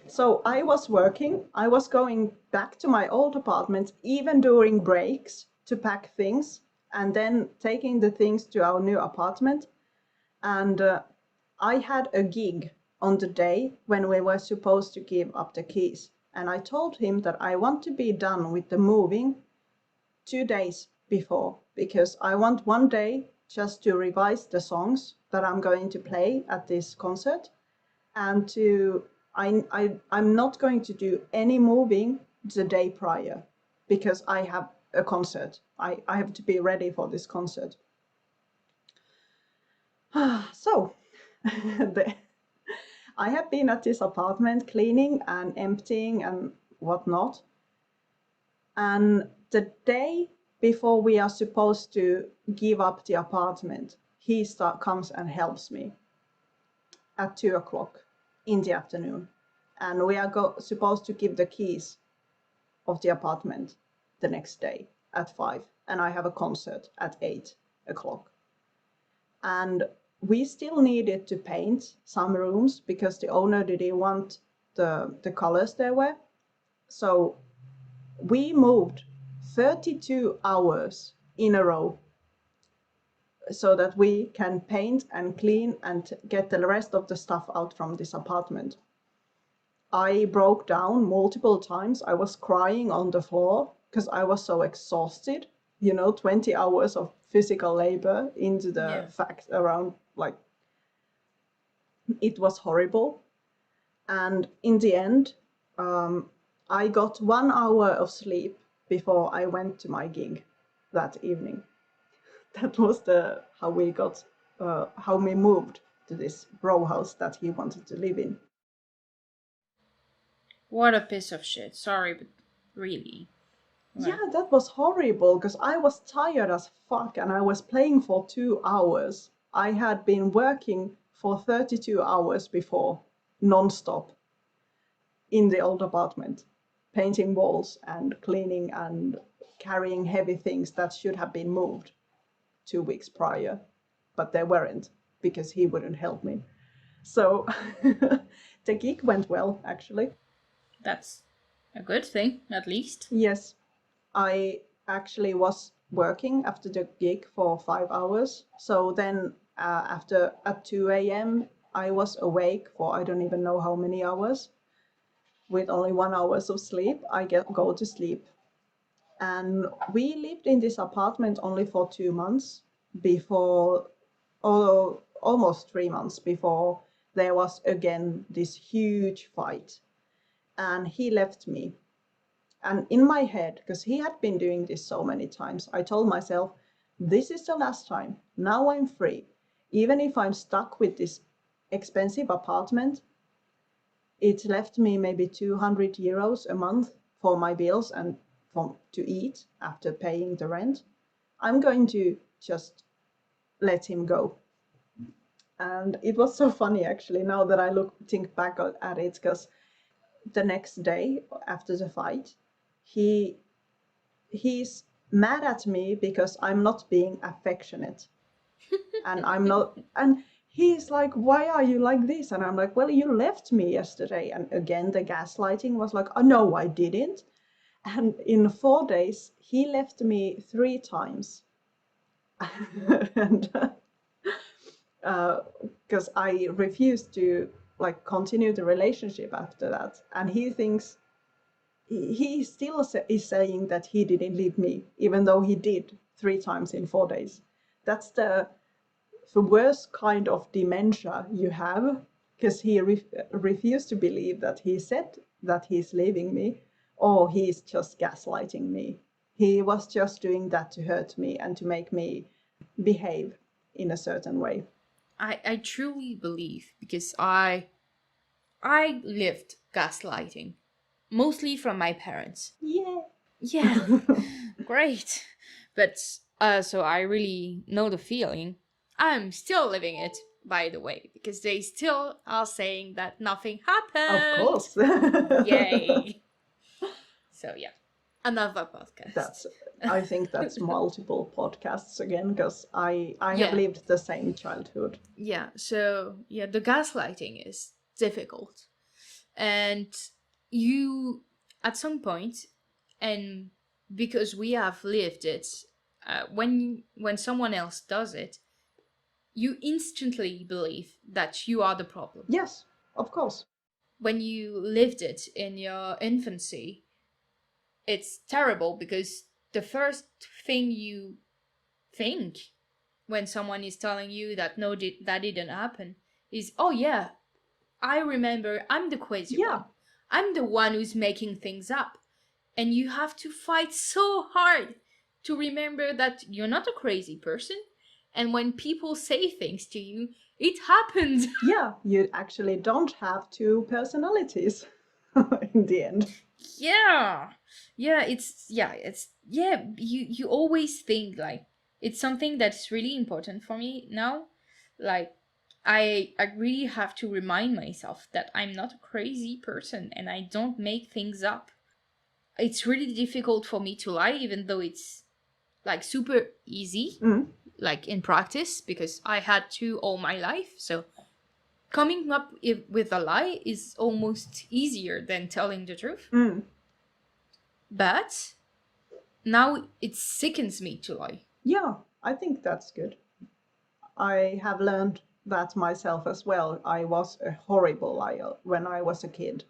S1: So I was working, I was going back to my old apartment even during breaks to pack things and then taking the things to our new apartment. And I had a gig on the day when we were supposed to give up the keys. And I told him that I want to be done with the moving 2 days before because I want one day just to revise the songs that I'm going to play at this concert and I'm not going to do any moving the day prior because I have a concert. I have to be ready for this concert. So I have been at this apartment cleaning and emptying and whatnot. And the day before we are supposed to give up the apartment, he comes and helps me at 2 o'clock in the afternoon. And we are supposed to give the keys of the apartment the next day at 5. And I have a concert at 8 o'clock. And we still needed to paint some rooms because the owner didn't want the colors there were. So we moved 32 hours in a row so that we can paint and clean and get the rest of the stuff out from this apartment. I broke down multiple times. I was crying on the floor because I was so exhausted. 20 hours of physical labor into the
S2: Yeah.
S1: fact around, like, it was horrible. And in the end, I got 1 hour of sleep before I went to my gig that evening. That was how we moved to this row house that he wanted to live in.
S2: What a piece of shit. Sorry, but really. Like,
S1: Yeah, that was horrible because I was tired as fuck and I was playing for 2 hours. I had been working for 32 hours before, non-stop, in the old apartment, painting walls and cleaning and carrying heavy things that should have been moved 2 weeks prior, but they weren't because he wouldn't help me. So the gig went well, actually.
S2: that's a good thing, at least.
S1: Yes, I actually was working after the gig for 5 hours. So then after at 2 a.m., I was awake for I don't even know how many hours. With only 1 hour of sleep, go to sleep. And we lived in this apartment only for 2 months before, or almost 3 months before there was again this huge fight. And he left me. And in my head, because he had been doing this so many times, I told myself, this is the last time. Now I'm free. Even if I'm stuck with this expensive apartment, it left me maybe 200 euros a month for my bills and to eat after paying the rent. I'm going to just let him go. And it was so funny actually now that I think back at it, because the next day after the fight, he's mad at me because I'm not being affectionate. And I'm not, and he's like, why are you like this? And I'm like, well, you left me yesterday. And again, the gaslighting was like, oh, no, I didn't. And in 4 days, he left me 3 times. And because I refused to continue the relationship after that. And he thinks he still is saying that he didn't leave me, even though he did 3 times in 4 days. That's the worst kind of dementia you have, because he refused to believe that he said that he's leaving me, or he's just gaslighting me. He was just doing that to hurt me and to make me behave in a certain way.
S2: I truly believe, because I lived gaslighting, mostly from my parents.
S1: Yeah.
S2: Yeah, great. But so I really know the feeling. I'm still living it, by the way, because they still are saying that nothing
S1: Of
S2: happened.
S1: course.
S2: Yay. So yeah, another podcast.
S1: I think that's multiple podcasts again, because I have
S2: Yeah.
S1: lived the same childhood.
S2: Yeah, so yeah, the gaslighting is difficult. And you, at some point, and because we have lived it, when someone else does it, you instantly believe that you are the problem.
S1: Yes, of course.
S2: When you lived it in your infancy, it's terrible because the first thing you think when someone is telling you that no, that didn't happen is, oh yeah, I remember, I'm the crazy
S1: Yeah.
S2: one. I'm the one who's making things up. And you have to fight so hard to remember that you're not a crazy person. And when people say things to you, it happened.
S1: Yeah, you actually don't have two personalities in the end.
S2: Yeah. You always think like it's something that's really important for me now. Like I really have to remind myself that I'm not a crazy person and I don't make things up. It's really difficult for me to lie, even though it's like super easy,
S1: Mm.
S2: like in practice, because I had to all my life. So coming up with a lie is almost easier than telling the truth.
S1: Mm.
S2: But now it sickens me to lie.
S1: Yeah, I think that's good. I have learned that myself as well. I was a horrible liar when I was a kid.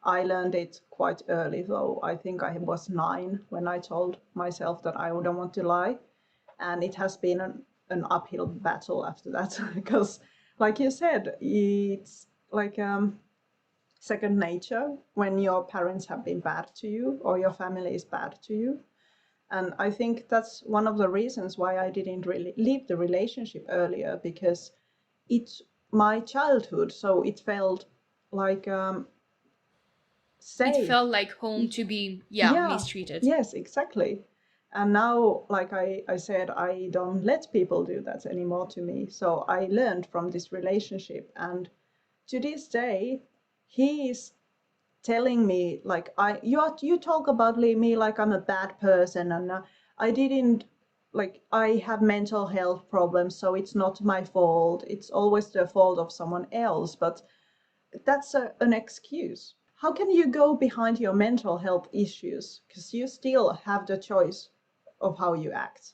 S1: I learned it quite early, though. I think I was 9 when I told myself that I wouldn't want to lie. And it has been an uphill battle after that. Because, like you said, it's like second nature when your parents have been bad to you or your family is bad to you. And I think that's one of the reasons why I didn't really leave the relationship earlier, because it's my childhood, so it felt like
S2: It
S1: safe.
S2: felt like home to be,
S1: Yeah,
S2: mistreated.
S1: yes, exactly. And now, like I said, I don't let people do that anymore to me. So I learned from this relationship. And to this day, he is telling me like you talk about me like I'm a bad person, and I didn't, like, I have mental health problems, so it's not my fault, it's always the fault of someone else. But that's an excuse. How can you go behind your mental health issues, because you still have the choice of how you act?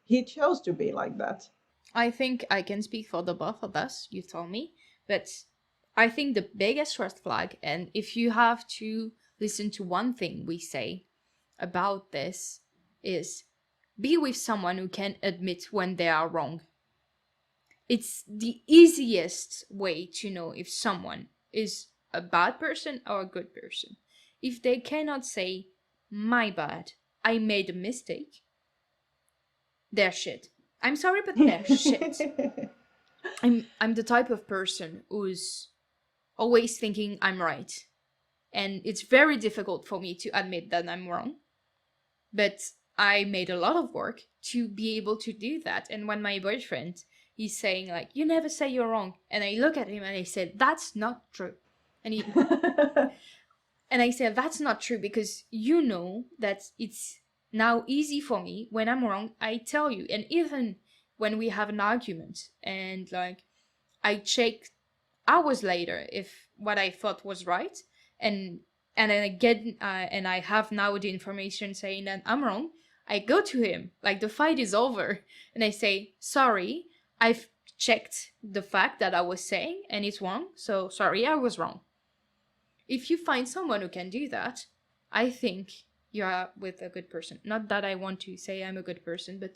S1: He chose to be like that.
S2: I think I can speak for the both of us, you told me, but I think the biggest red flag, and if you have to listen to one thing we say about this, is be with someone who can admit when they are wrong. It's the easiest way to know if someone is a bad person or a good person. If they cannot say, my bad, I made a mistake, they're shit. I'm sorry, but they're shit. I'm the type of person who's always thinking I'm right. And it's very difficult for me to admit that I'm wrong. But I made a lot of work to be able to do that. And when my boyfriend he's saying like, you never say you're wrong, and I look at him and I said, that's not true. And he and I said, that's not true, because you know that it's now easy for me when I'm wrong, I tell you. And even when we have an argument and like I check hours later if what I thought was right, and then again, and I have now the information saying that I'm wrong, I go to him like the fight is over, and I say, sorry, I've checked the fact that I was saying and it's wrong, so sorry, I was wrong. If you find someone who can do that, I think you are with a good person. Not that I want to say I'm a good person, but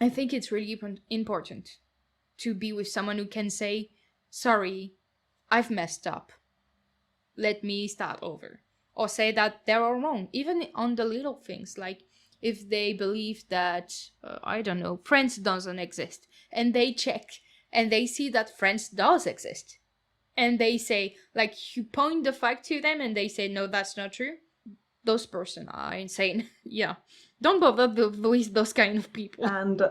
S2: I think it's really important to be with someone who can say, sorry, I've messed up, let me start over. Or say that they're all wrong, even on the little things, like if they believe that, I don't know, Friends doesn't exist, and they check and they see that Friends does exist, and they say, like, you point the fact to them and they say, no, that's not true, those person are insane. Yeah. Don't bother with those kind of people.
S1: And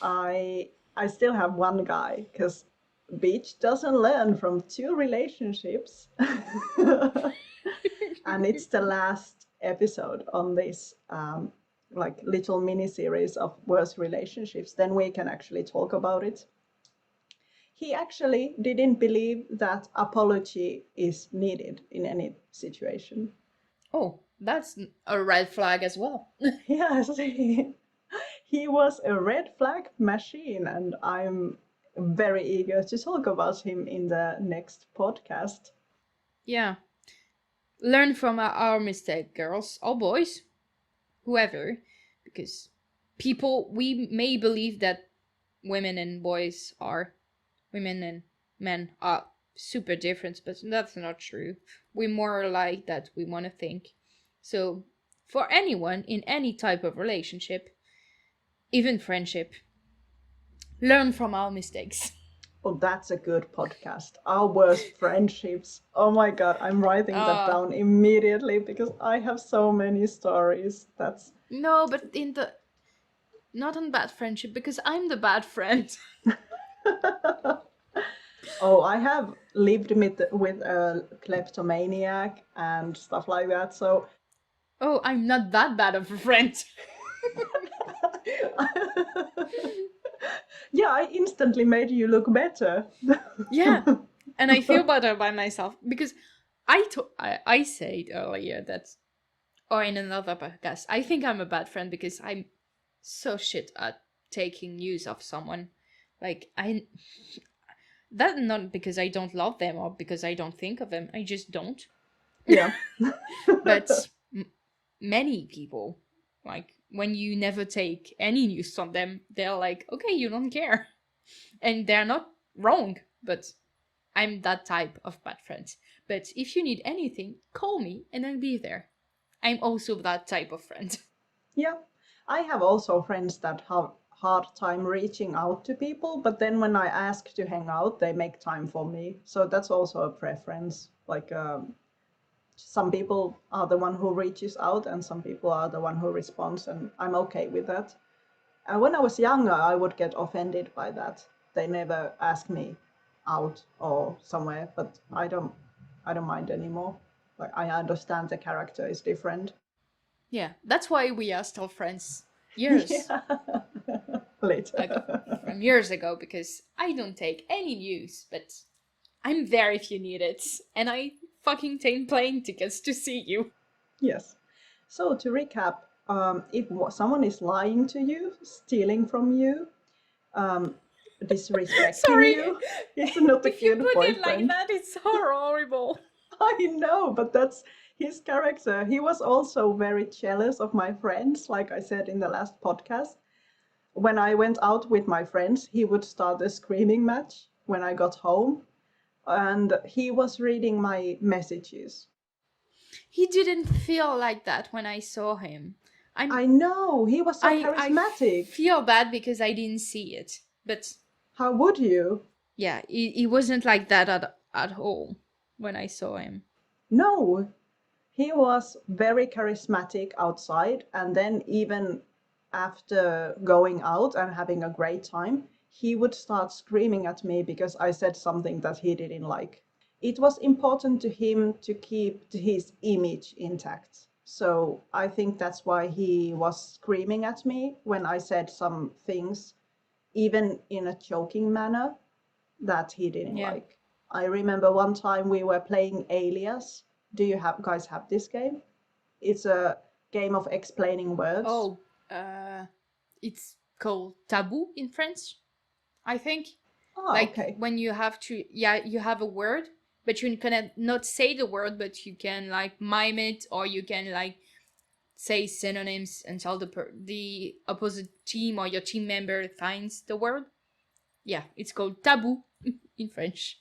S1: I I still have one guy because Beach doesn't learn from 2 relationships. And it's the last episode on this like little mini series of worst relationships. Then we can actually talk about it. He actually didn't believe that apology is needed in any situation.
S2: Oh, that's a red flag as well.
S1: Yes, he was a red flag machine, and I'm very eager to talk about him in the next podcast.
S2: Yeah. Learn from our mistake, girls or boys, whoever, because people, we may believe that women and boys are, women and men are super different, but that's not true. We're more like that, we want to think. So, for anyone in any type of relationship, even friendship, learn from our mistakes.
S1: Oh, that's a good podcast. Our worst friendships. Oh my god, I'm writing that
S2: Uh,
S1: down immediately because I have so many stories. That's
S2: no, but in the, not on bad friendship, because I'm the bad friend.
S1: oh, I have lived with a kleptomaniac and stuff like that. So
S2: Oh, I'm not that bad of a friend.
S1: yeah, I instantly made you look better.
S2: Yeah, and I feel better by myself because I said earlier that, or in another podcast, I think I'm a bad friend because I'm so shit at taking use of someone. Like I, that not because I don't love them or because I don't think of them. I just don't.
S1: Yeah.
S2: But many people, like when you never take any news from them, they're like, okay, you don't care, and they're not wrong. But I'm that type of bad friend. But if you need anything, call me and I'll be there. I'm also that type of friend.
S1: Yeah. I have also friends that have hard time reaching out to people, but then when I ask to hang out, they make time for me. So that's also a preference. Like some people are the one who reaches out and some people are the one who responds, and I'm okay with that. And when I was younger, I would get offended by that. They never ask me out or somewhere, but I don't mind anymore. Like I understand the character is different.
S2: Yeah, that's why we are still friends years
S1: Yeah.
S2: ago,
S1: Later.
S2: from years ago, because I don't take any news, but I'm there if you need it, and I fucking take plane tickets to see you.
S1: Yes. So to recap, if someone is lying to you, stealing from you, um, disrespecting
S2: Sorry,
S1: you, it's not a
S2: if you
S1: good
S2: put it like
S1: boyfriend.
S2: that, it's horrible.
S1: I know, but that's his character. He was also very jealous of my friends, like I said in the last podcast. When I went out with my friends, he would start a screaming match when I got home, and he was reading my messages.
S2: He didn't feel like that when I saw him. I'm
S1: I know, he was so
S2: I
S1: charismatic.
S2: feel bad because I didn't see it. But
S1: How would you?
S2: yeah, he wasn't like that at all when I saw him.
S1: No, he was very charismatic outside, and then even after going out and having a great time, he would start screaming at me because I said something that he didn't like. It was important to him to keep his image intact. So I think that's why he was screaming at me when I said some things, even in a joking manner, that he didn't
S2: Yeah.
S1: like. I remember one time we were playing Alias. Do you have guys have this game? It's a game of explaining words.
S2: Oh, it's called taboo in French, I think.
S1: Ah,
S2: Like
S1: okay.
S2: when you have to, yeah, you have a word, but you can not say the word, but you can like mime it, or you can like say synonyms until the opposite team or your team member finds the word. Yeah, it's called taboo in French.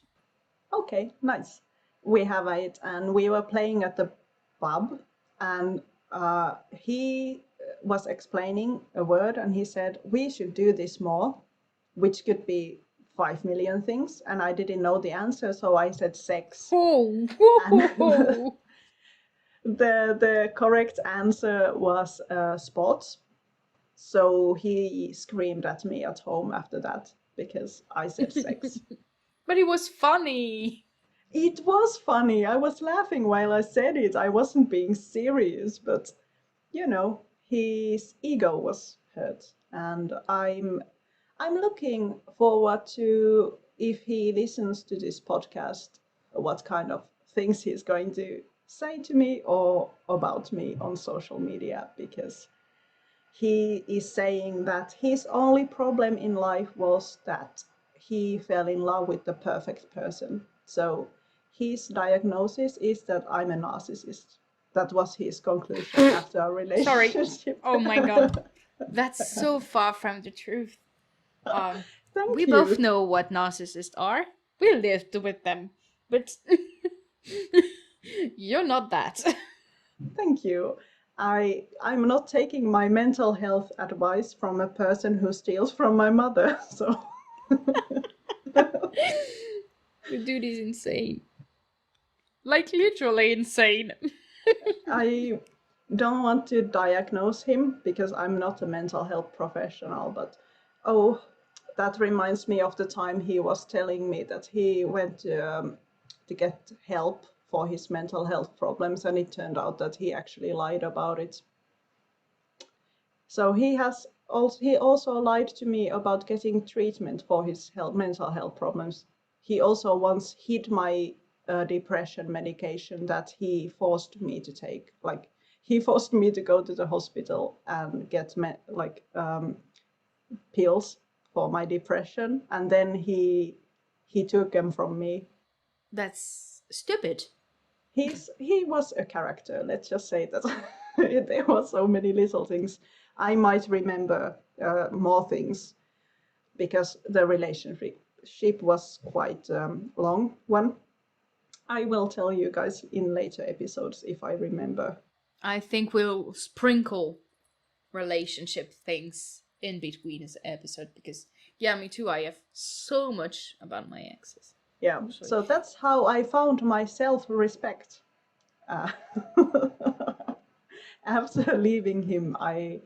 S1: Okay, nice. We have it, and we were playing at the pub, and he was explaining a word, and he said we should do this more, which could be 5 million things, and I didn't know the answer, so I said sex,
S2: Oh,
S1: and
S2: whoa.
S1: the correct answer was sports. So he screamed at me at home after that. because I said sex.
S2: But it was funny.
S1: It was funny. I was laughing while I said it. I wasn't being serious, but his ego was hurt, and I'm looking forward to, if he listens to this podcast, what kind of things he's going to say to me or about me on social media, because he is saying that his only problem in life was that he fell in love with the perfect person. So his diagnosis is that I'm a narcissist. That was his conclusion after our
S2: Sorry.
S1: relationship.
S2: Oh my god. That's so far from the truth.
S1: Thank
S2: We both
S1: you.
S2: know what narcissists are. We lived with them. But you're not that.
S1: Thank you. I'm not taking my mental health advice from a person who steals from my mother. So
S2: The dude is insane. Like literally insane.
S1: I don't want to diagnose him because I'm not a mental health professional, but oh, that reminds me of the time he was telling me that he went to get help for his mental health problems, and it turned out that he actually lied about it. So he also lied to me about getting treatment for his mental health problems. He also once hid my depression medication that he forced me to take. Like, he forced me to go to the hospital and get pills for my depression, and then he took them from me.
S2: That's stupid.
S1: He was a character. Let's just say that there were so many little things. I might remember more things because the relationship was quite long one. I will tell you guys in later episodes if I remember.
S2: I think we'll sprinkle relationship things in between this episode because, yeah, me too. I have so much about my exes.
S1: Yeah,
S2: Sorry.
S1: so that's how I found my self-respect. Uh, After leaving him, I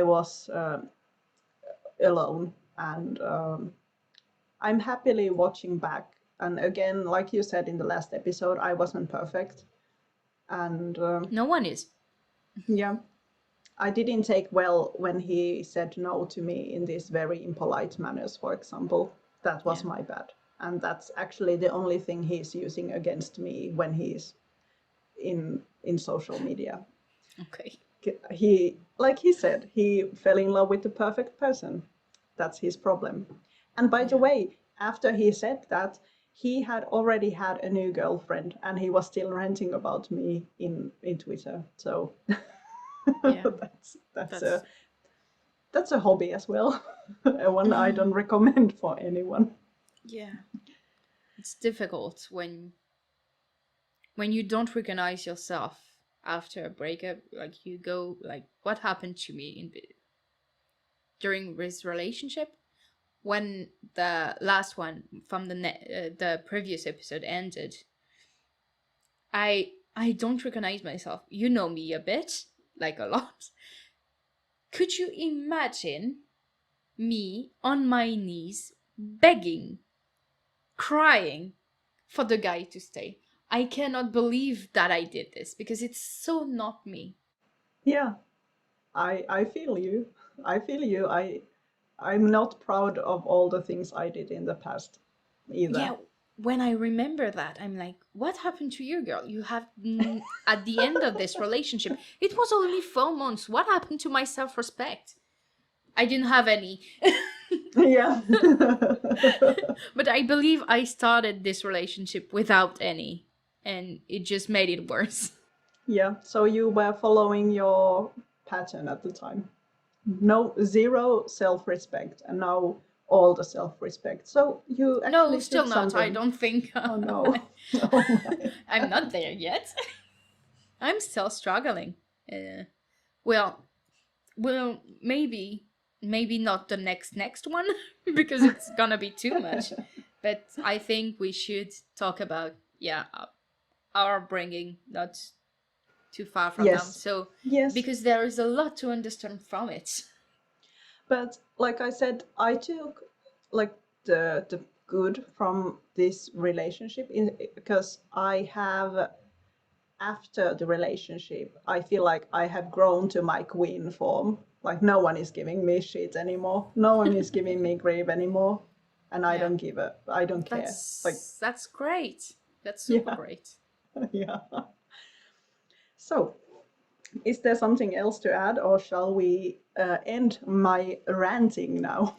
S1: was alone, and I'm happily watching back. And again, like you said in the last episode, I wasn't perfect, and
S2: No one is.
S1: yeah, I didn't take well when he said no to me in these very impolite manners, for example. That was
S2: Yeah.
S1: my bad, and that's actually the only thing he's using against me when he's in social media.
S2: Okay.
S1: He, like he said, he fell in love with the perfect person. That's his problem. And by the
S2: Yeah.
S1: way, after he said that, he had already had a new girlfriend, and he was still ranting about me in Twitter. So
S2: Yeah.
S1: that's
S2: That's.
S1: a hobby as well, one I don't recommend for anyone.
S2: Yeah. It's difficult when you don't recognize yourself after a breakup. Like you go like, what happened to me during this relationship? When the last one from the previous episode ended, I don't recognize myself. You know me a bit, like a lot. Could you imagine me on my knees begging, crying for the guy to stay? I cannot believe that I did this because it's so not me.
S1: Yeah, I feel you. I feel you. I'm not proud of all the things I did in the past either.
S2: Yeah, when I remember that, I'm like, what happened to you, girl? You have, at the end of this relationship, it was only 4 months. What happened to my self respect? I didn't have any.
S1: Yeah.
S2: But I believe I started this relationship without any, and it just made it worse.
S1: Yeah, so you were following your pattern at the time. No, zero self-respect, and now all the self-respect. So you
S2: No,
S1: actually
S2: still
S1: took
S2: not. I
S1: something.
S2: don't think.
S1: Oh no. Oh my.
S2: I'm not there yet. I'm still struggling. Uh, well, maybe not the next one because it's gonna be too much. But I think we should talk about, yeah, our bringing not too far from now.
S1: Yes.
S2: So
S1: Yes.
S2: because there is a lot to understand from it.
S1: But like I said, I took like the good from this relationship, because I have, after the relationship, I feel like I have grown to my queen form. Like no one is giving me shit anymore. No one is giving me grief anymore, and
S2: Yeah.
S1: I don't care. Like
S2: That's great. That's super
S1: yeah,
S2: great.
S1: yeah. So, is there something else to add, or shall we end my ranting now?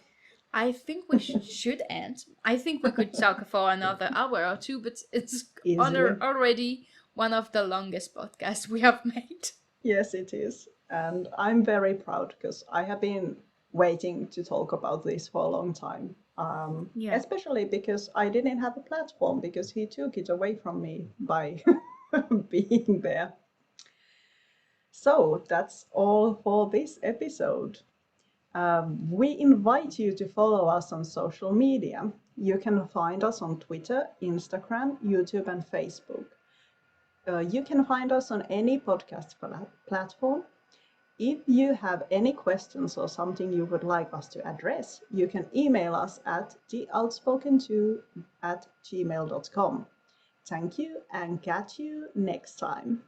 S2: I think we should end. I think we could talk for another hour or two, but it's
S1: Easily.
S2: already one of the longest podcasts we have made.
S1: Yes, it is. And I'm very proud because I have been waiting to talk about this for a long time.
S2: Yeah.
S1: Especially because I didn't have a platform because he took it away from me by being there. So that's all for this episode. We invite you to follow us on social media. You can find us on Twitter, Instagram, YouTube, and Facebook. You can find us on any podcast platform. If you have any questions or something you would like us to address, you can email us at theoutspoken2@gmail.com. Thank you and catch you next time.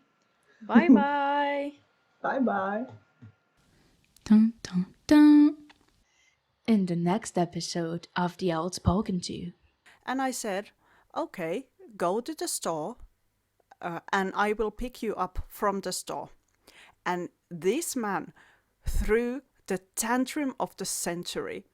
S2: Bye bye.
S1: Bye bye.
S2: Dun, dun, dun. In the next episode of The Outspoken Two.
S1: And I said, okay, go to the store and I will pick you up from the store. And this man threw the tantrum of the century.